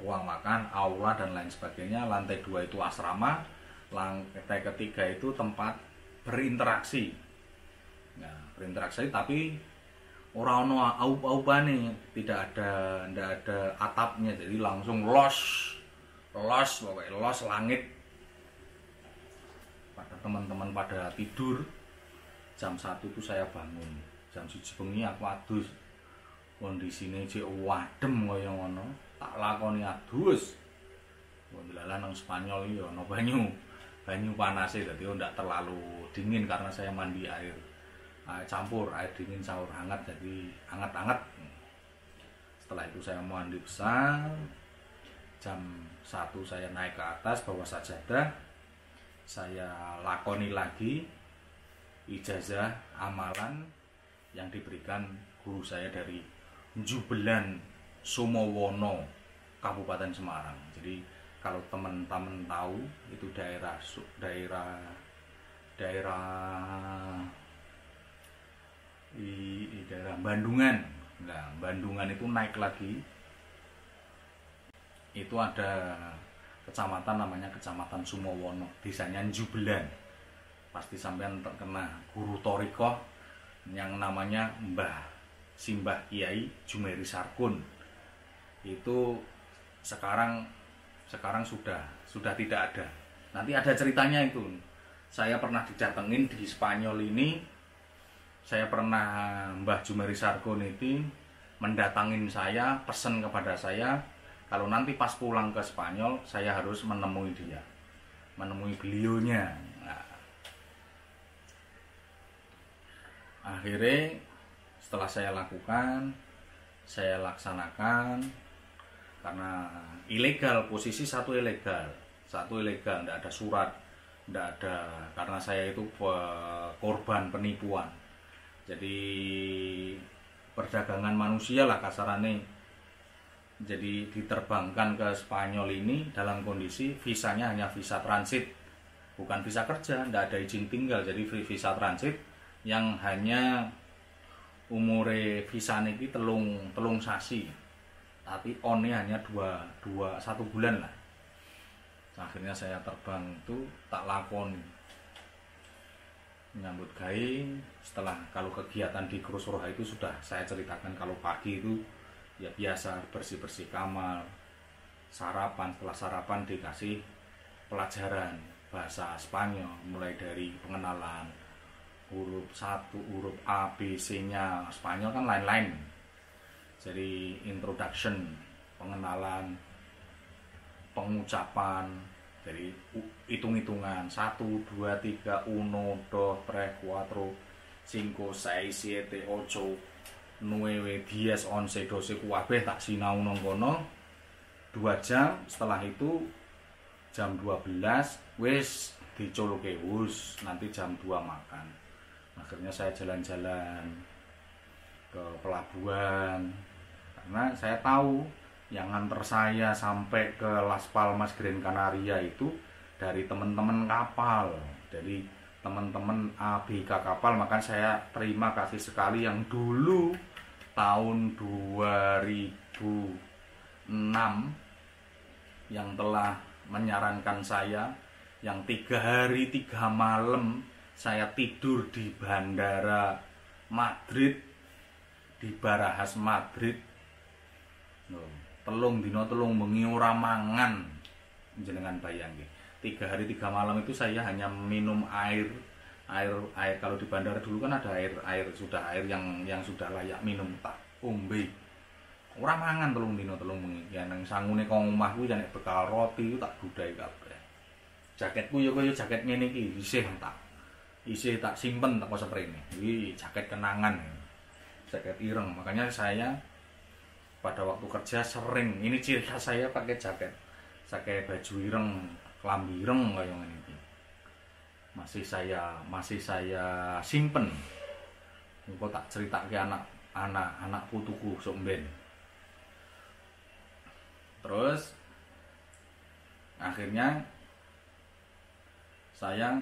ruang makan, aula dan lain sebagainya. Lantai 2 itu asrama. Lantai ketiga itu tempat berinteraksi. Nah, berinteraksi tapi ora ono aup-aupane, tidak ada atapnya, jadi langsung los pokoknya los langit. Pada teman-teman pada tidur, jam 1 itu saya bangun. Jam 1 bengi aku adus. Kondisine cek wadem kaya ngono, tak lakoni adus. Alhamdulillah nang Spanyol iki ono banyu panas, jadi ndak terlalu dingin karena saya mandi air campur air dingin campur hangat, jadi hangat-hangat. Setelah itu saya mandi besar. Jam 1 saya naik ke atas bawa sajadah, saya lakoni lagi ijazah amalan yang diberikan guru saya dari Jubelan Sumowono, Kabupaten Semarang. Jadi kalau teman-teman tahu itu daerah Bandungan. Nah, Bandungan itu naik lagi, itu ada kecamatan namanya Kecamatan Sumowono, desanya Jubelan. Pasti sampean terkena guru torikoh yang namanya Simbah Kiai Jumeri Sarkun. Itu sekarang sudah tidak ada. Nanti ada ceritanya itu. Saya pernah didatengin di Spanyol ini. Saya pernah Mbah Jumeri Sarkun itu mendatangin saya, pesen kepada saya kalau nanti pas pulang ke Spanyol saya harus menemui dia, menemui beliaunya. Nah, akhirnya setelah saya laksanakan karena ilegal, posisi satu ilegal, tidak ada surat, tidak ada, karena saya itu korban penipuan. Jadi perdagangan manusia lah kasarannya. Jadi diterbangkan ke Spanyol ini dalam kondisi visanya hanya visa transit, bukan visa kerja, tidak ada izin tinggal. Jadi visa transit yang hanya umure visa niki telung sasi, tapi onnya hanya 1 bulan lah. Akhirnya saya terbang itu tak lakoni menyambut gawe. Setelah kalau kegiatan di Krusroha itu sudah saya ceritakan, kalau pagi itu ya biasa bersih-bersih kamar, sarapan, setelah sarapan dikasih pelajaran bahasa Spanyol, mulai dari pengenalan huruf 1, huruf A, B, C-nya Spanyol kan lain-lain. Jadi introduction, pengenalan, pengucapan, dari hitung-hitungan 1, 2, 3, 1, 2, 3, 4, 5, 6, 7, 8, 9, 10, 11, 12 kabeh tak sinau nang kono 2 jam. Setelah itu jam 12 wis diculuke, wis nanti jam 2 makan. Akhirnya saya jalan-jalan ke pelabuhan karena saya tahu yang nganter saya sampai ke Las Palmas Gran Canaria itu dari teman-teman kapal, dari teman-teman ABK kapal. Maka saya terima kasih sekali yang dulu tahun 2006 yang telah menyarankan saya, yang 3 hari 3 malam saya tidur di bandara Madrid, di Barajas Madrid. Telung dino telung bengi ora mangan, jenengan bayangke. 3 hari 3 malam itu saya hanya minum air. Kalau di bandara dulu kan ada air yang sudah layak minum, tak ombe. Ora mangan telung dino telung bengi. Ya nang sangune kong omah kuwi nek bekal roti tak budai kabeh. Jaketku ya kaya jaket ngene iki, isih tak simpen tak sprene. Iki jaket kenangan. Jaket ireng. Makanya saya pada waktu kerja sering, ini ciri khas saya pakai jaket baju ireng, klambi ireng kayak ngene. Masih saya simpen. Engko tak ceritake anak anak putuku sok mben. Terus akhirnya saya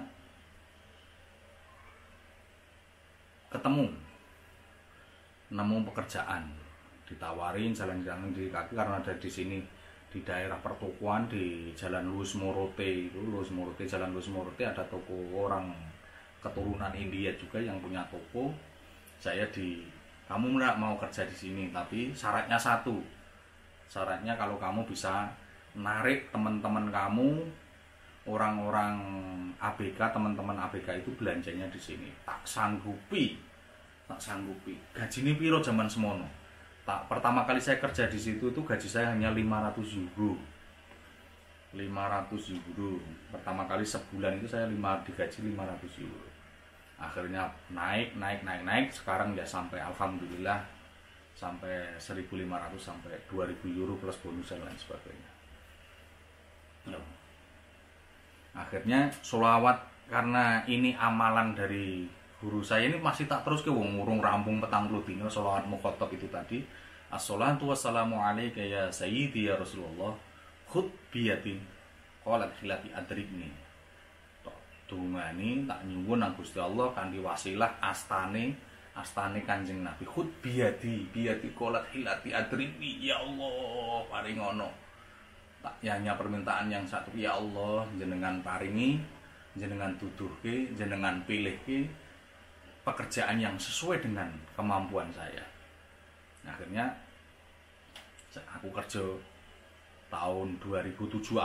nemu pekerjaan, ditawarin jalan-jalan di kaki karena ada di sini di daerah pertokoan di Jalan Luis Morote itu, Jalan Luis Morote ada toko orang keturunan India juga yang punya toko. Kamu nggak mau kerja di sini, tapi syaratnya satu. Syaratnya kalau kamu bisa narik teman-teman kamu, orang-orang ABK, teman-teman ABK itu belanjanya di sini. Tak sanggupi. Gajinya piro zaman semono. Pertama kali saya kerja di situ itu gaji saya hanya 500 euro. 500 euro. Pertama kali sebulan itu saya digaji 500 euro. Akhirnya naik. Sekarang ya sampai alhamdulillah sampai 1.500 sampai 2.000 euro plus bonus dan lain sebagainya. Akhirnya sholawat, karena ini amalan dari guru saya, ini masih tak terus ke ngurung rampung petang puluh dino sholawat mukhotob itu tadi. Assalatu wassalamu alaika ya sayyidi ya Rasulullah khud biyati qalat khilati adribni. Dungani tak nyuwun nang Gusti Allah kanthi wasilah astane Kanjeng Nabi, khud biyati qalat khilati adribni, ya Allah paringono. Tak hanya permintaan yang satu, ya Allah jenengan paringi, jenengan tuduhke, jenengan pilihke pekerjaan yang sesuai dengan kemampuan saya. Nah, akhirnya aku kerja tahun 2007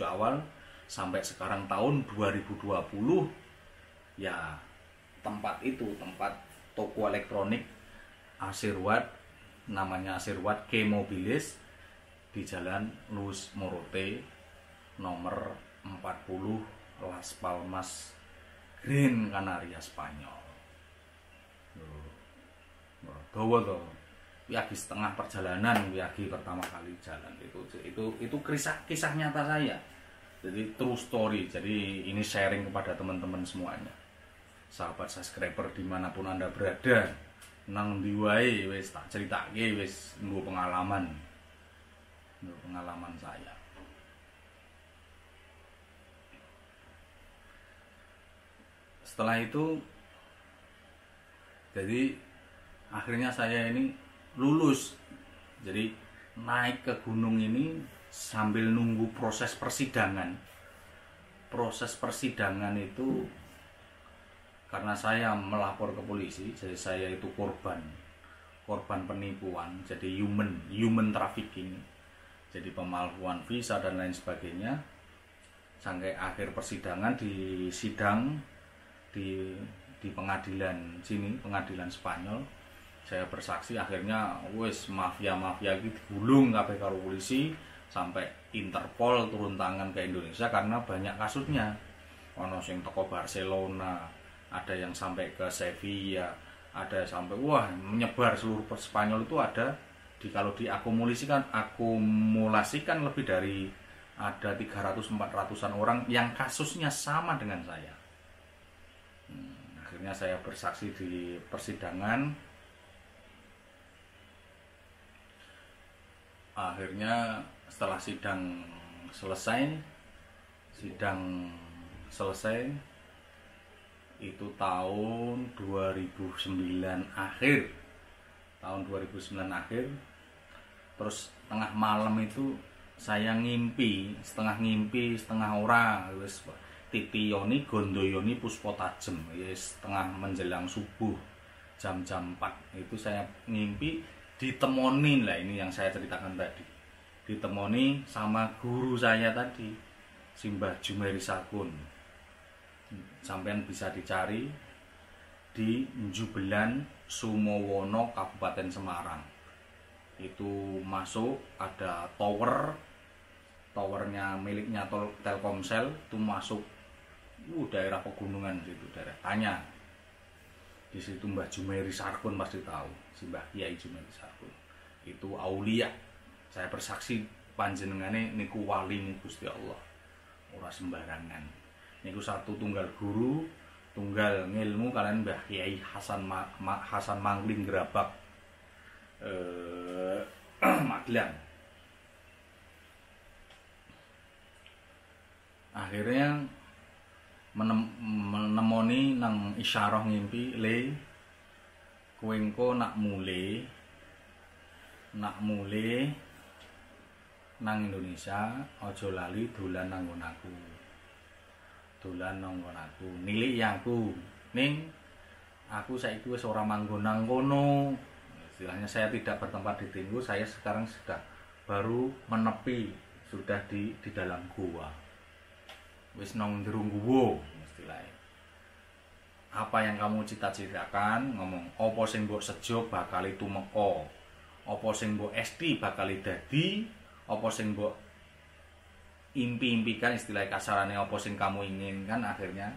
awal sampai sekarang tahun 2020 ya tempat toko elektronik Asirwat, namanya Asirwat K-Mobilis di Jalan Luis Morote nomor 40 Las Palmas, Gran Canaria, Spanyol. Dawa to. Lagi setengah perjalanan, lagi pertama kali jalan itu kisah nyata saya. Jadi true story. Jadi ini sharing kepada teman-teman semuanya. Sahabat subscriber dimanapun Anda berada, nang ndi wae wis tak critake wis nggo pengalaman saya. Setelah itu jadi akhirnya saya ini lulus. Jadi naik ke gunung ini sambil nunggu proses persidangan. Proses persidangan itu karena saya melapor ke polisi, jadi saya itu korban penipuan, jadi human trafficking. Jadi pemalsuan visa dan lain sebagainya. Sampai akhir persidangan di pengadilan sini, pengadilan Spanyol, saya bersaksi. Akhirnya wis mafia gitu digulung kabeh karo polisi, sampai Interpol turun tangan ke Indonesia karena banyak kasusnya. Ono sing teko Barcelona, ada yang sampai ke Sevilla, ada sampai menyebar seluruh Spanyol itu ada. Kalau akumulasikan lebih dari ada 300-400an orang yang kasusnya sama dengan saya. Akhirnya saya bersaksi di persidangan. Akhirnya setelah sidang selesai itu tahun 2009 akhir. Terus tengah malam itu saya setengah ora wis titiyoni gondoyoni puspa tajem, wis tengah menjelang subuh jam 4 itu saya ngimpi ditemoni. Lah ini yang saya ceritakan tadi, ditemoni sama guru saya tadi, Simbah Jumeri Sakun. Sampean bisa dicari di Jubelan Sumowono, Kabupaten Semarang. Itu masuk ada towernya miliknya Telkomsel, itu masuk daerah pegunungan situ, daerah tanya. Di situ Mbah Jumeri Sarkun pasti tahu, si Mbah Kiai Jumeri Sarkun. Itu aulia. Saya bersaksi panjenengane niku wali Gusti Allah. Ora sembarangan. Niku satu tunggal guru tunggal ngilmu kalian Mbah Kiai Hasan Mangling Gerabak Magelang. Akhirnya menemoni nang isyarah ngimpi, le kowe engko nak mule nang Indonesia aja lali dolan nang nggonku. Dolan nang nggonku, niliki aku. Ning aku saiki wis ora manggon nang kono. Istilahnya saya tidak bertempat di Tinggu, saya sekarang sudah baru menepi, sudah di dalam gua. Wis nang jero guwa istilahnya. Apa yang kamu cita-citakan, ngomong apa sing mbok sejo bakal tumeka. Apa sing mbok esti bakal dadi, apa sing mbok impi-impikan, istilah kasarane apa sing kamu inginkan akhirnya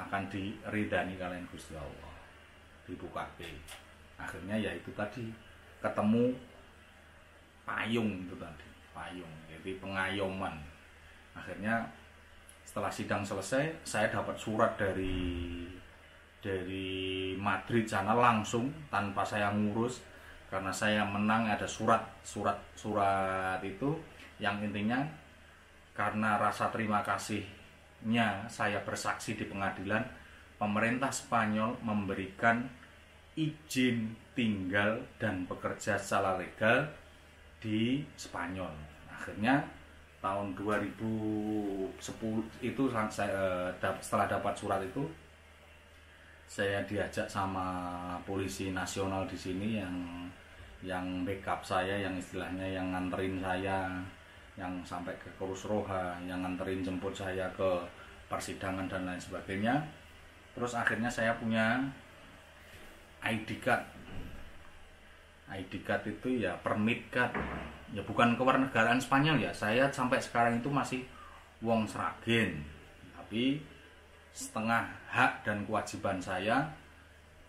akan diridani kalian Gusti Allah. Dibukake. Akhirnya ya itu tadi ketemu payung itu tadi, payung. Jadi pengayoman. Akhirnya setelah sidang selesai, saya dapat surat dari Madrid sana langsung tanpa saya ngurus, karena saya menang. Ada surat itu yang intinya karena rasa terima kasihnya saya bersaksi di pengadilan, pemerintah Spanyol memberikan izin tinggal dan bekerja secara legal di Spanyol. Akhirnya tahun 2010 itu setelah dapat surat itu, saya diajak sama polisi nasional di sini yang backup saya, yang istilahnya yang nganterin saya, yang sampai ke Kurusroha, yang nganterin jemput saya ke persidangan dan lain sebagainya. Terus akhirnya saya punya ID card. ID card itu ya permit card. Ya bukan kewarganegaraan Spanyol ya. Saya sampai sekarang itu masih wong Sragen. Tapi setengah hak dan kewajiban saya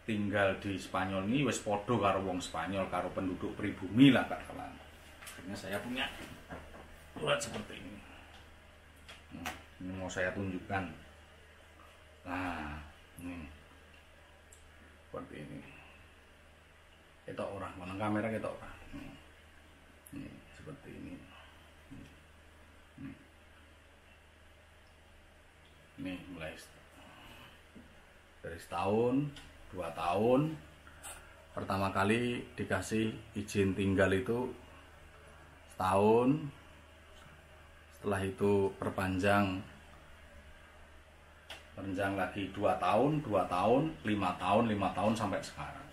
tinggal di Spanyol ini wis podo karo wong Spanyol, karo penduduk pribumi lah katakan. Akhirnya saya punya surat seperti ini. Ini mau saya tunjukkan. Nah, ini seperti ini. Kita orang, mana kamera kita orang. Ini seperti ini. Ini mulai dari setahun, 2 tahun. Pertama kali dikasih izin tinggal itu setahun. Setelah itu perpanjang lagi 2 tahun, 5 tahun sampai sekarang.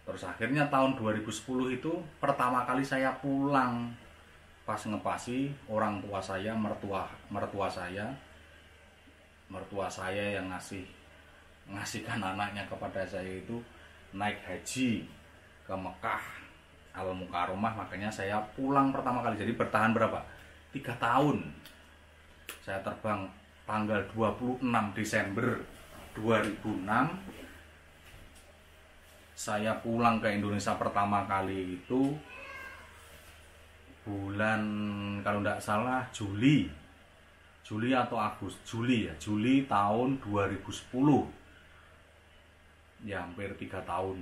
Terus akhirnya tahun 2010 itu pertama kali saya pulang pas ngepasi orang tua saya, mertua saya yang ngasihkan anaknya kepada saya itu naik haji ke Mekah Al-Mukarramah. Makanya saya pulang pertama kali. Jadi bertahan berapa? 3 tahun. Saya terbang tanggal 26 Desember 2006. Saya pulang ke Indonesia pertama kali itu bulan, kalau tidak salah Juli atau Agustus, Juli tahun 2010. Ya hampir 3 tahun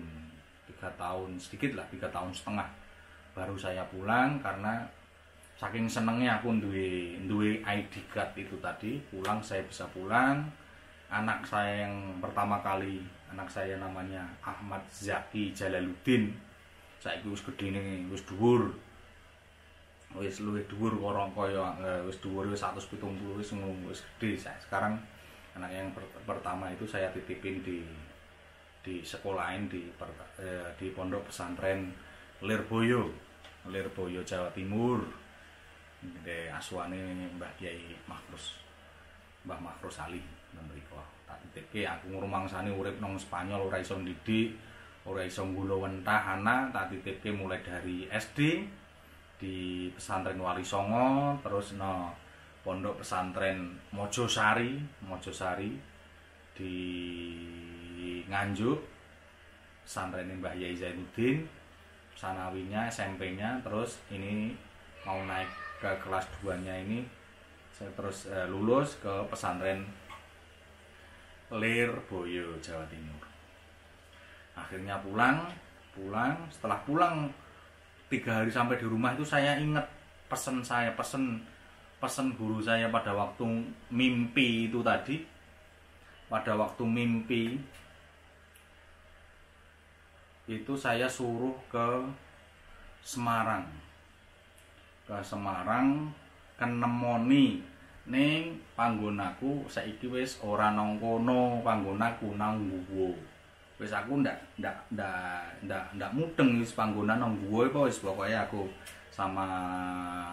sedikit lah, 3 tahun setengah baru saya pulang. Karena saking senengnya aku duwe ID card itu tadi, saya bisa pulang. Anak saya yang pertama kali, anak saya namanya Ahmad Zaki Jalaluddin. Saiki wis gedene, wis dhuwur. Wis luwih dhuwur kaya wis dhuwur wis 170 wis gede. Sekarang anak yang pertama itu saya titipin di sekolahin di pondok pesantren Lirboyo, Jawa Timur. Di asuhane Mbah Kiai Mbah Makhrus Ali mriko. Tak titipke aku ngrumangsane urip nang Spanyol, ora iso ndidik, ora iso nggula wentah anak, tak titipke mulai dari SD di pesantren Wali Songo, terus no pondok pesantren Mojosari di Nganjuk, pesantren Mbah Yai Zainuddin, sanawinya, SMP-nya, terus ini mau naik ke kelas 2-nya ini saya terus lulus ke pesantren Lirboyo, Jawa Timur. Akhirnya pulang. Setelah pulang 3 hari sampai di rumah itu saya ingat pesen guru saya pada waktu mimpi itu tadi. Pada waktu mimpi itu saya suruh ke Semarang. Kenemoni ning panggonaku saiki wis ora nang kono, panggonaku nang Guwo. Wis aku ndak mudeng wis panggonan nang Guwo apa wis pokoke aku sama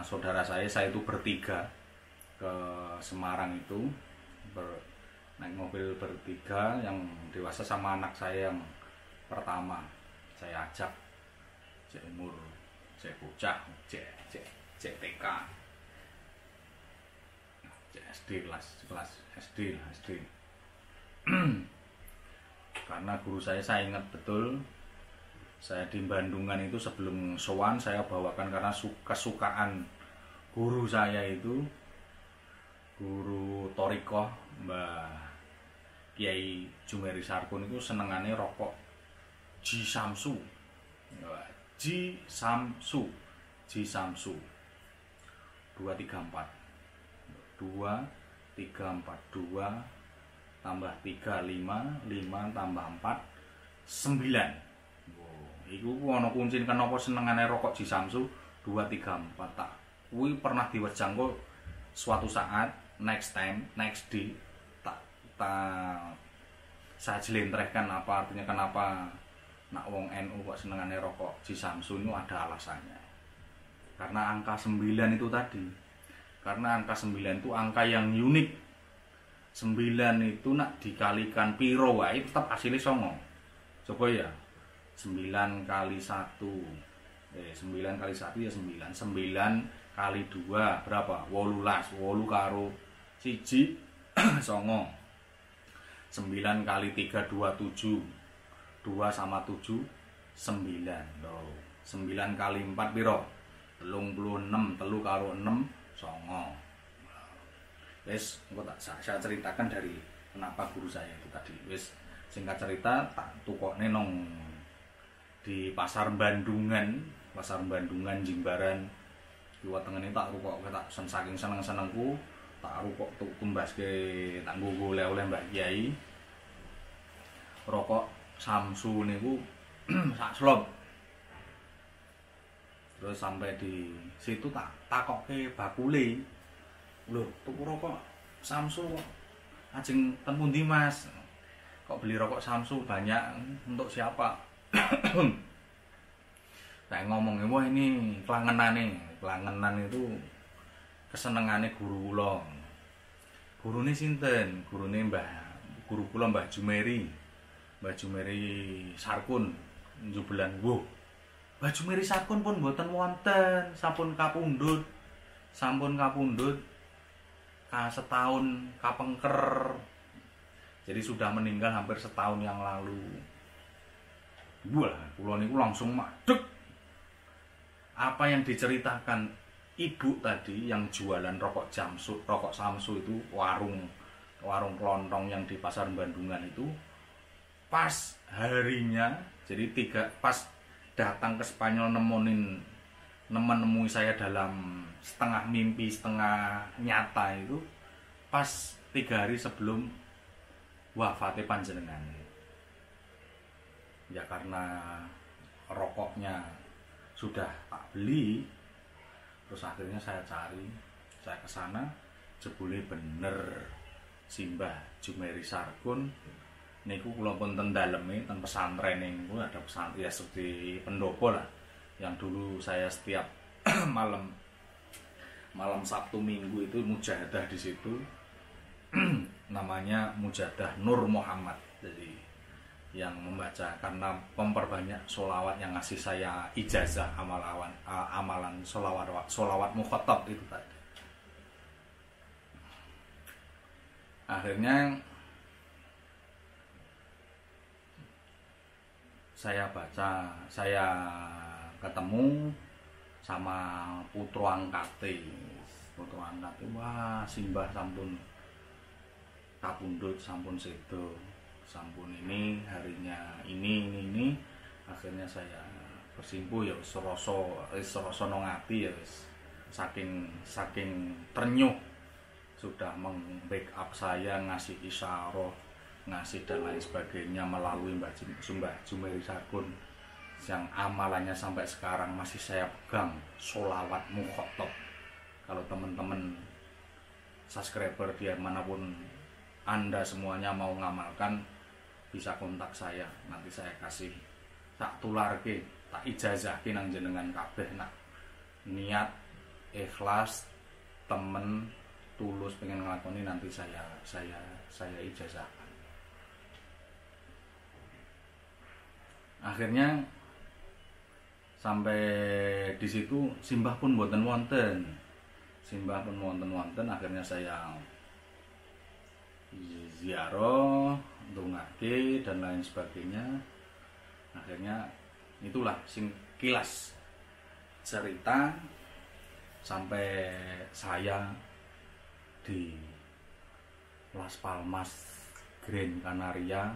saudara saya itu bertiga ke Semarang itu naik mobil bertiga, yang dewasa sama anak saya yang pertama saya ajak, cek umur cek bocah cek TK cek SD kelas SD karena guru saya ingat betul, saya di Bandungan itu sebelum sowan saya bawakan karena kesukaan guru saya itu guru Torikoh Mbah Kiai Jumeri Sarkun itu senengane rokok Ji Samsu 234 2 tambah 3 5 tambah 4 9. Iku ana kuncine kenapa senengane rokok Ji Samsu 234 tak. Kuwi pernah diwejang kok suatu saat next day tak saya jelentrehkan apa artinya kenapa nak wong NU kok senengane rokok Ji Samsu itu ada alasannya. Karena angka 9 itu tadi. Karena angka 9 itu angka yang unik. 9 itu nak dikalikan piro wae tetap hasilnya 9. Coba ya. 9 kali 1. 9 kali 1 ya 9. 9 kali 2 berapa? 18. 8 karo 1 9. 9 kali 3 27. 2 sama 7 9. Loh. 9 kali 4 piro? 36. 3 karo 6 9. Wes, engko tak saya ceritakan dari kenapa guru saya itu tadi. Wes, singkat cerita tak tukokne nong di pasar Bandungan Jimbaran. Kiwa tengene tak rukok tak saking seneng-senengku, tak rukok tuk kumbaske tak nggo oleh Mbak Kiai. Rokok Samsu niku sak slop. Terus sampai di situ tak takokke bakule. Loh, tuku rokok Samsu kok ajeng ten pundi Mas? Kok beli rokok Samsu banyak untuk siapa? Saya ngomongnya, wah ini kelangenan itu kesenengane guru kula. Gurune sinten? Guru kula Mbah Jumeri Sarkun Jubelan. Wuh, Mbah Jumeri Sarkun pun mboten wonten, sampun kapundhut. Setahun kapengker, jadi sudah meninggal hampir setahun yang lalu. Wah, kula niku langsung madeg. Apa yang diceritakan ibu tadi yang jualan rokok Samsu itu, warung kelontong yang di pasar Bandungan itu, pas harinya, jadi pas datang ke Spanyol nemui saya dalam setengah mimpi setengah nyata itu pas 3 hari sebelum wafatnya panjenengan. Ya karena rokoknya sudah tak beli, terus akhirnya saya ke sana, jebule bener Simbah Jumeri Sarkun niku kula pun ten daleme ten pesantren niku ada pesantren ya seperti pendopo lah, yang dulu saya setiap malam Sabtu Minggu itu mujahadah di situ. Namanya Mujahadah Nur Muhammad. Jadi yang membaca karena memperbanyak sholawat yang ngasih saya ijazah amalan sholawat mukhatab itu tadi. Akhirnya saya ketemu sama putra angkate. Wah, Simbah sampun kapundhut sampun sedo, sampun ini harinya ini akhirnya saya bersimpuh ya wis rasa nang ati ya wis saking ternyuh sudah meng-backup saya, ngasih isyarah, ngasih dan lain sebagainya melalui Mbak Jumeri Sakun yang amalannya sampai sekarang masih saya pegang, sholawat mukhotob. Kalau teman-teman subscriber di manapun Anda semuanya mau ngamalkan, bisa kontak saya, nanti saya kasih, tak tularke, tak ijazahke nang jenengan kabeh nak niat ikhlas temen tulus pengen ngelakoni, nanti saya ijazahkan. Akhirnya sampai di situ simbah pun mboten wonten. Akhirnya saya ziarah, ndongake dan lain sebagainya. Akhirnya itulah sing kilas cerita sampai saya di Las Palmas Gran Canaria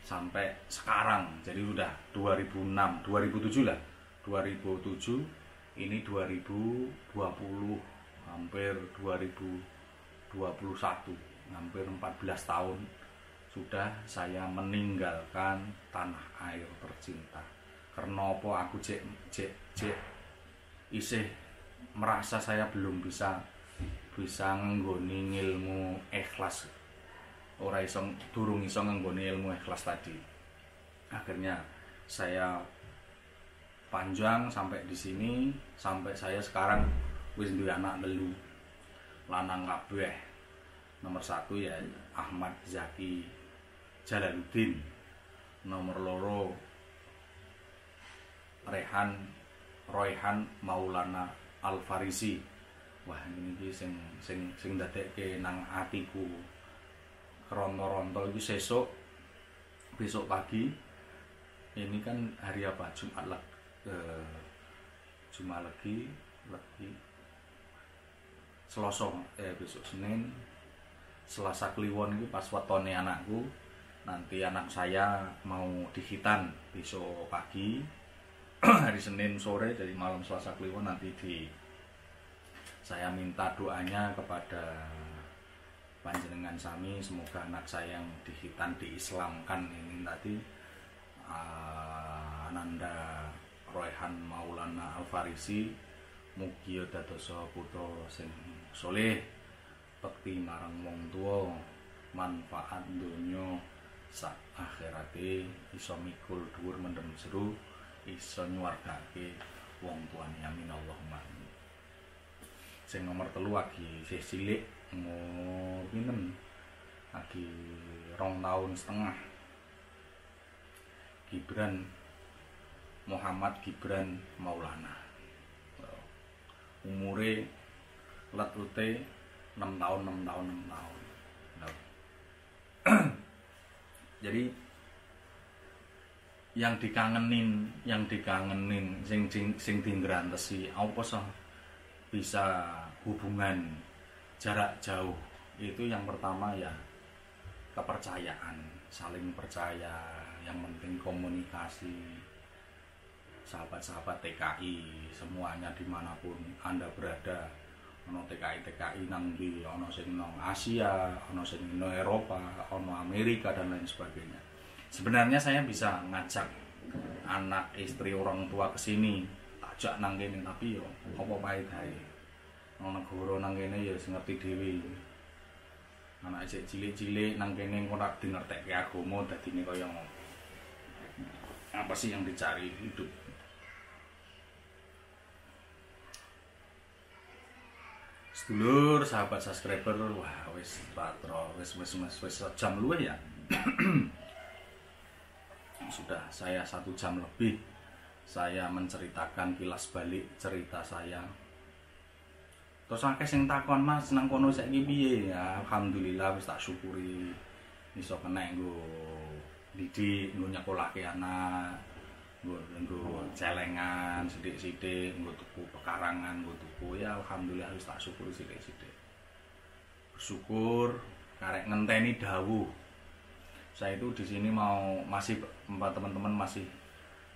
sampai sekarang. Jadi udah 2007 lah. 2007 ini 2020, hampir 2021, hampir 14 tahun sudah saya meninggalkan tanah air tercinta. Karena apa aku cek isih merasa saya belum bisa nggoni ilmu ikhlas, durung iso nggoni ilmu ikhlas tadi. Akhirnya saya panjang sampai di sini, sampai saya sekarang wis duwe anak 3, lanang kabeh. Nomor 1 ya Ahmad Zaki Jalaluddin, nomor 2 Royhan Maulana Al-Farisi. Wah ini sing dadekke nang atiku keronto-ronto iki besok pagi. Ini kan hari apa? Jumat lagi Selasa, besok Senin, Selasa Kliwon iki pas wetone anakku. Nanti anak saya mau dihitan besok pagi. Hari Senin sore, jadi malam Selasa Kliwon nanti saya minta doanya kepada panjenengan sami, semoga anak saya yang dihitan diislamkan ini tadi, Ananda Royhan Maulana Al-Farisi, mugi dadosa putra sing soleh, bekti marang wong tuwa, manfaat donya sak akhirate, iso mikul dhuwur mendem jero, iso nyuwargake wong tuane, amin Allahumma. Sing nomor 3 lagi isih cilik, umur pinten? Lagi 2,5 tahun. Muhammad Gibran Maulana. Umure let-lete 6 tahun. Jadi yang dikangenin sing dingrantesi apa sih bisa hubungan jarak jauh itu. Yang pertama ya kepercayaan, saling percaya, yang penting komunikasi. Sahabat-sahabat TKI semuanya dimanapun Anda berada, ono TKI nang ndi, ono sing nang Asia, ono sing nang Eropa, ono Amerika dan lain sebagainya. Sebenarnya saya bisa ngajak anak, istri, orang tua ke sini, takjak nang kene, tapi yo apa pahit ae. Nang negara nang kene ya ngerti dhewe. Anak cilik-cilik nang kene ora dingertekke agama, dadine kaya apa sih yang dicari hidup. Sedulur, sahabat subscriber, wah wis jam luwih ya. Sudah saya 1 jam lebih saya menceritakan kilas balik cerita saya. Terus akeh sing takon, Mas, nang kono saiki piye? Ya, alhamdulillah wis tak syukuri iso kena nggo didik, nggo nyekolahke anak, nggo celengan sithik-sithik, nggo tuku pekarangan, nggo tuku, ya alhamdulillah wis tak syukuri sithik-sithik. Bersyukur karek ngenteni dawuh. Saya itu di sini masih teman-teman masih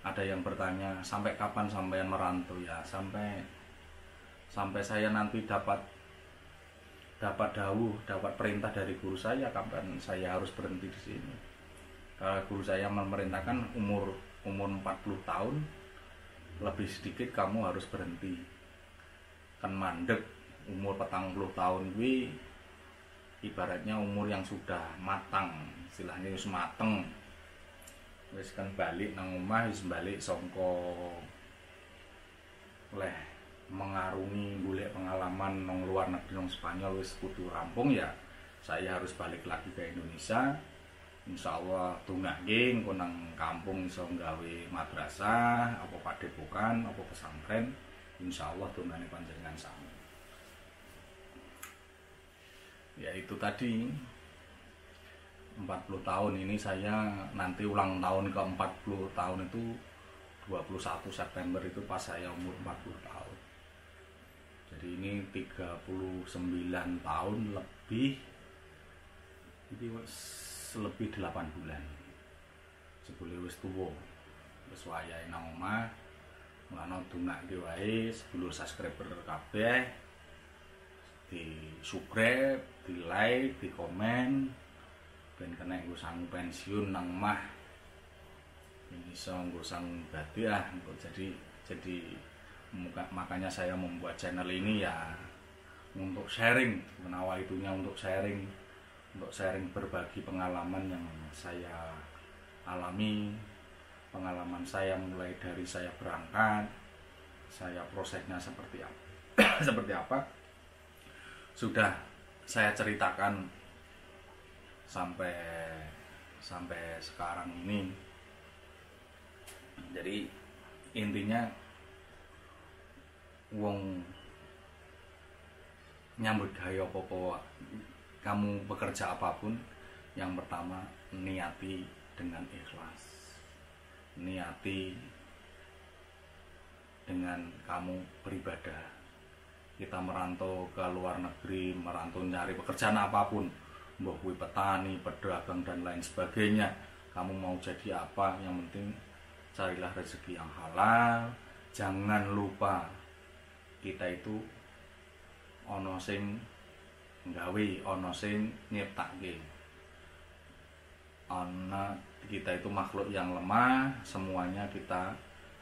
ada yang bertanya sampai kapan sampean merantau ya, sampai saya nanti dapat dawuh, dapat perintah dari guru saya kapan saya harus berhenti di sini. Kalau guru saya memerintahkan umur 40 tahun lebih sedikit kamu harus berhenti. Kan mandek umur 40 tahun kuwi ibaratnya umur yang sudah matang, istilahnya wis mateng. Wis kan balik nang omah wis balik saka leh mengarungi golek pengalaman nang luar negeri nang Spanyol wis kudu rampung ya. Saya harus balik lagi ke Indonesia. Insyaallah tungake engko nang kampung iso gawe madrasah, apa padepokan, apa pesantren. Insyaallah tungane panjenengan sami. Ya itu tadi 40 tahun ini saya nanti ulang tahun ke 40 tahun itu 21 September itu pas saya umur 40 tahun. Jadi ini 39 tahun lebih, ini lebih 8 bulan sebelum wis tuwa wis wayahe nang omah. Mulane dongake wae sedulur subscriber kabeh di subscribe, di like, di komen ben kena nggo sangu pensiun nang omah. Ini iso nggo sangu dadi jadi makanya saya membuat channel ini ya untuk sharing, menawa itunya untuk sharing berbagi pengalaman yang saya alami, pengalaman saya mulai dari saya berangkat, saya prosesnya seperti apa, seperti apa sudah saya ceritakan sampai sekarang ini. Jadi intinya wong nyambut gawe apa-apa, kamu bekerja apapun, yang pertama niati dengan ikhlas, niati dengan kamu beribadah. Kita merantau ke luar negeri, merantau nyari pekerjaan apapun, mbah kuwi petani, pedagang dan lain sebagainya, kamu mau jadi apa, yang penting carilah rezeki yang halal. Jangan lupa kita itu ana sing nggawe, ana sing nyiptake. Kita itu makhluk yang lemah, semuanya kita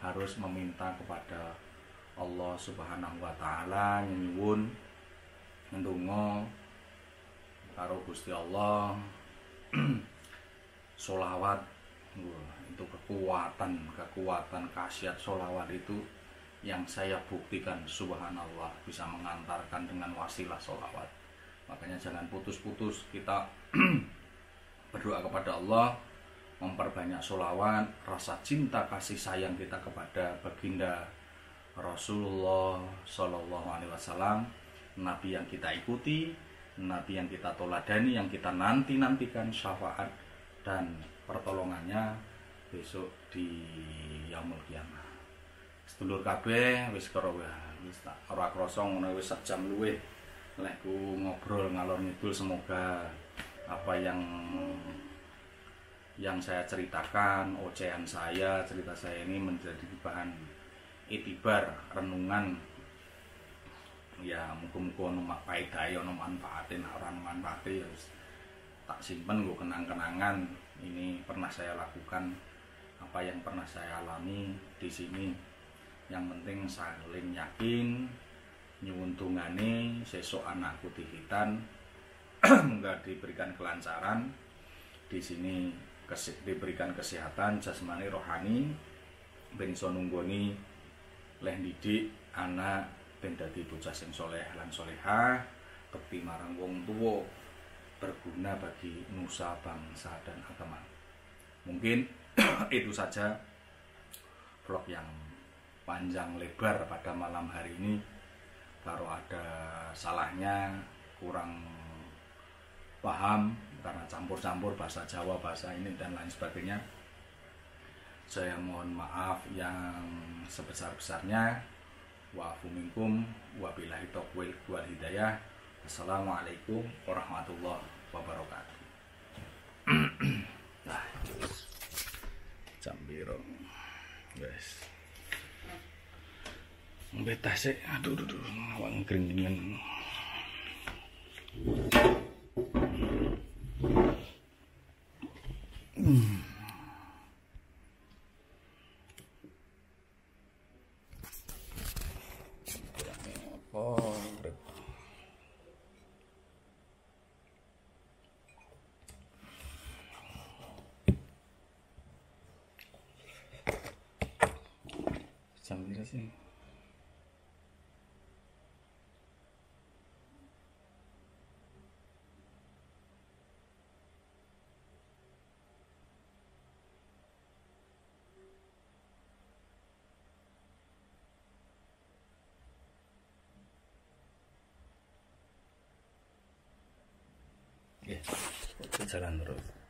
harus meminta kepada Allah Subhanahu wa taala, nyuwun ndonga karo Gusti Allah. Sholawat itu kekuatan khasiat sholawat itu yang saya buktikan, subhanallah, bisa mengantarkan dengan wasilah sholawat. Makanya jangan putus-putus kita berdoa kepada Allah, memperbanyak sholawat, rasa cinta kasih sayang kita kepada baginda Rasulullah Shallallahu Alaihi Wasallam, Nabi yang kita ikuti, Nabi yang kita toladani, yang kita nantikan syafaat dan pertolongannya besok di yaumul qiyamah. Sedulur kabeh wis ora krasa ngono wis sak jam luwih lekku ngobrol ngalor ngidul. Semoga apa yang saya ceritakan, ocehan saya, cerita saya ini menjadi bahan itibar, renungan. Ya muga-muga ono faedahe, ono manfaate. Nek ora ono manfaate ya tak simpen nggo kenang-kenangan. Ini pernah saya lakukan, apa yang pernah saya alami di sini. Yang penting saling yakin, nyuwun tungane sesuk anakku dihitan, moga diberikan kelancaran di sini, diberikan kesehatan jasmani rohani, ben iso nunggoni leh didik anak ben dadi bocah sing saleh lan salehah, bekti marang wong tuwa, berguna bagi nusa, bangsa dan agama. Mungkin itu saja vlog yang panjang lebar pada malam hari ini. Kalau ada salahnya, kurang paham karena campur-campur bahasa Jawa, bahasa ini dan lain sebagainya, saya mohon maaf yang sebesar-besarnya. Wa'afu minkum, wabillahi taufiq wal hidayah. Assalamualaikum warahmatullahi wabarakatuh. Nah, jam piro guys, betah sih, aduh awak ngekeringan. Oh, sambil sih. Ya, jalan terus.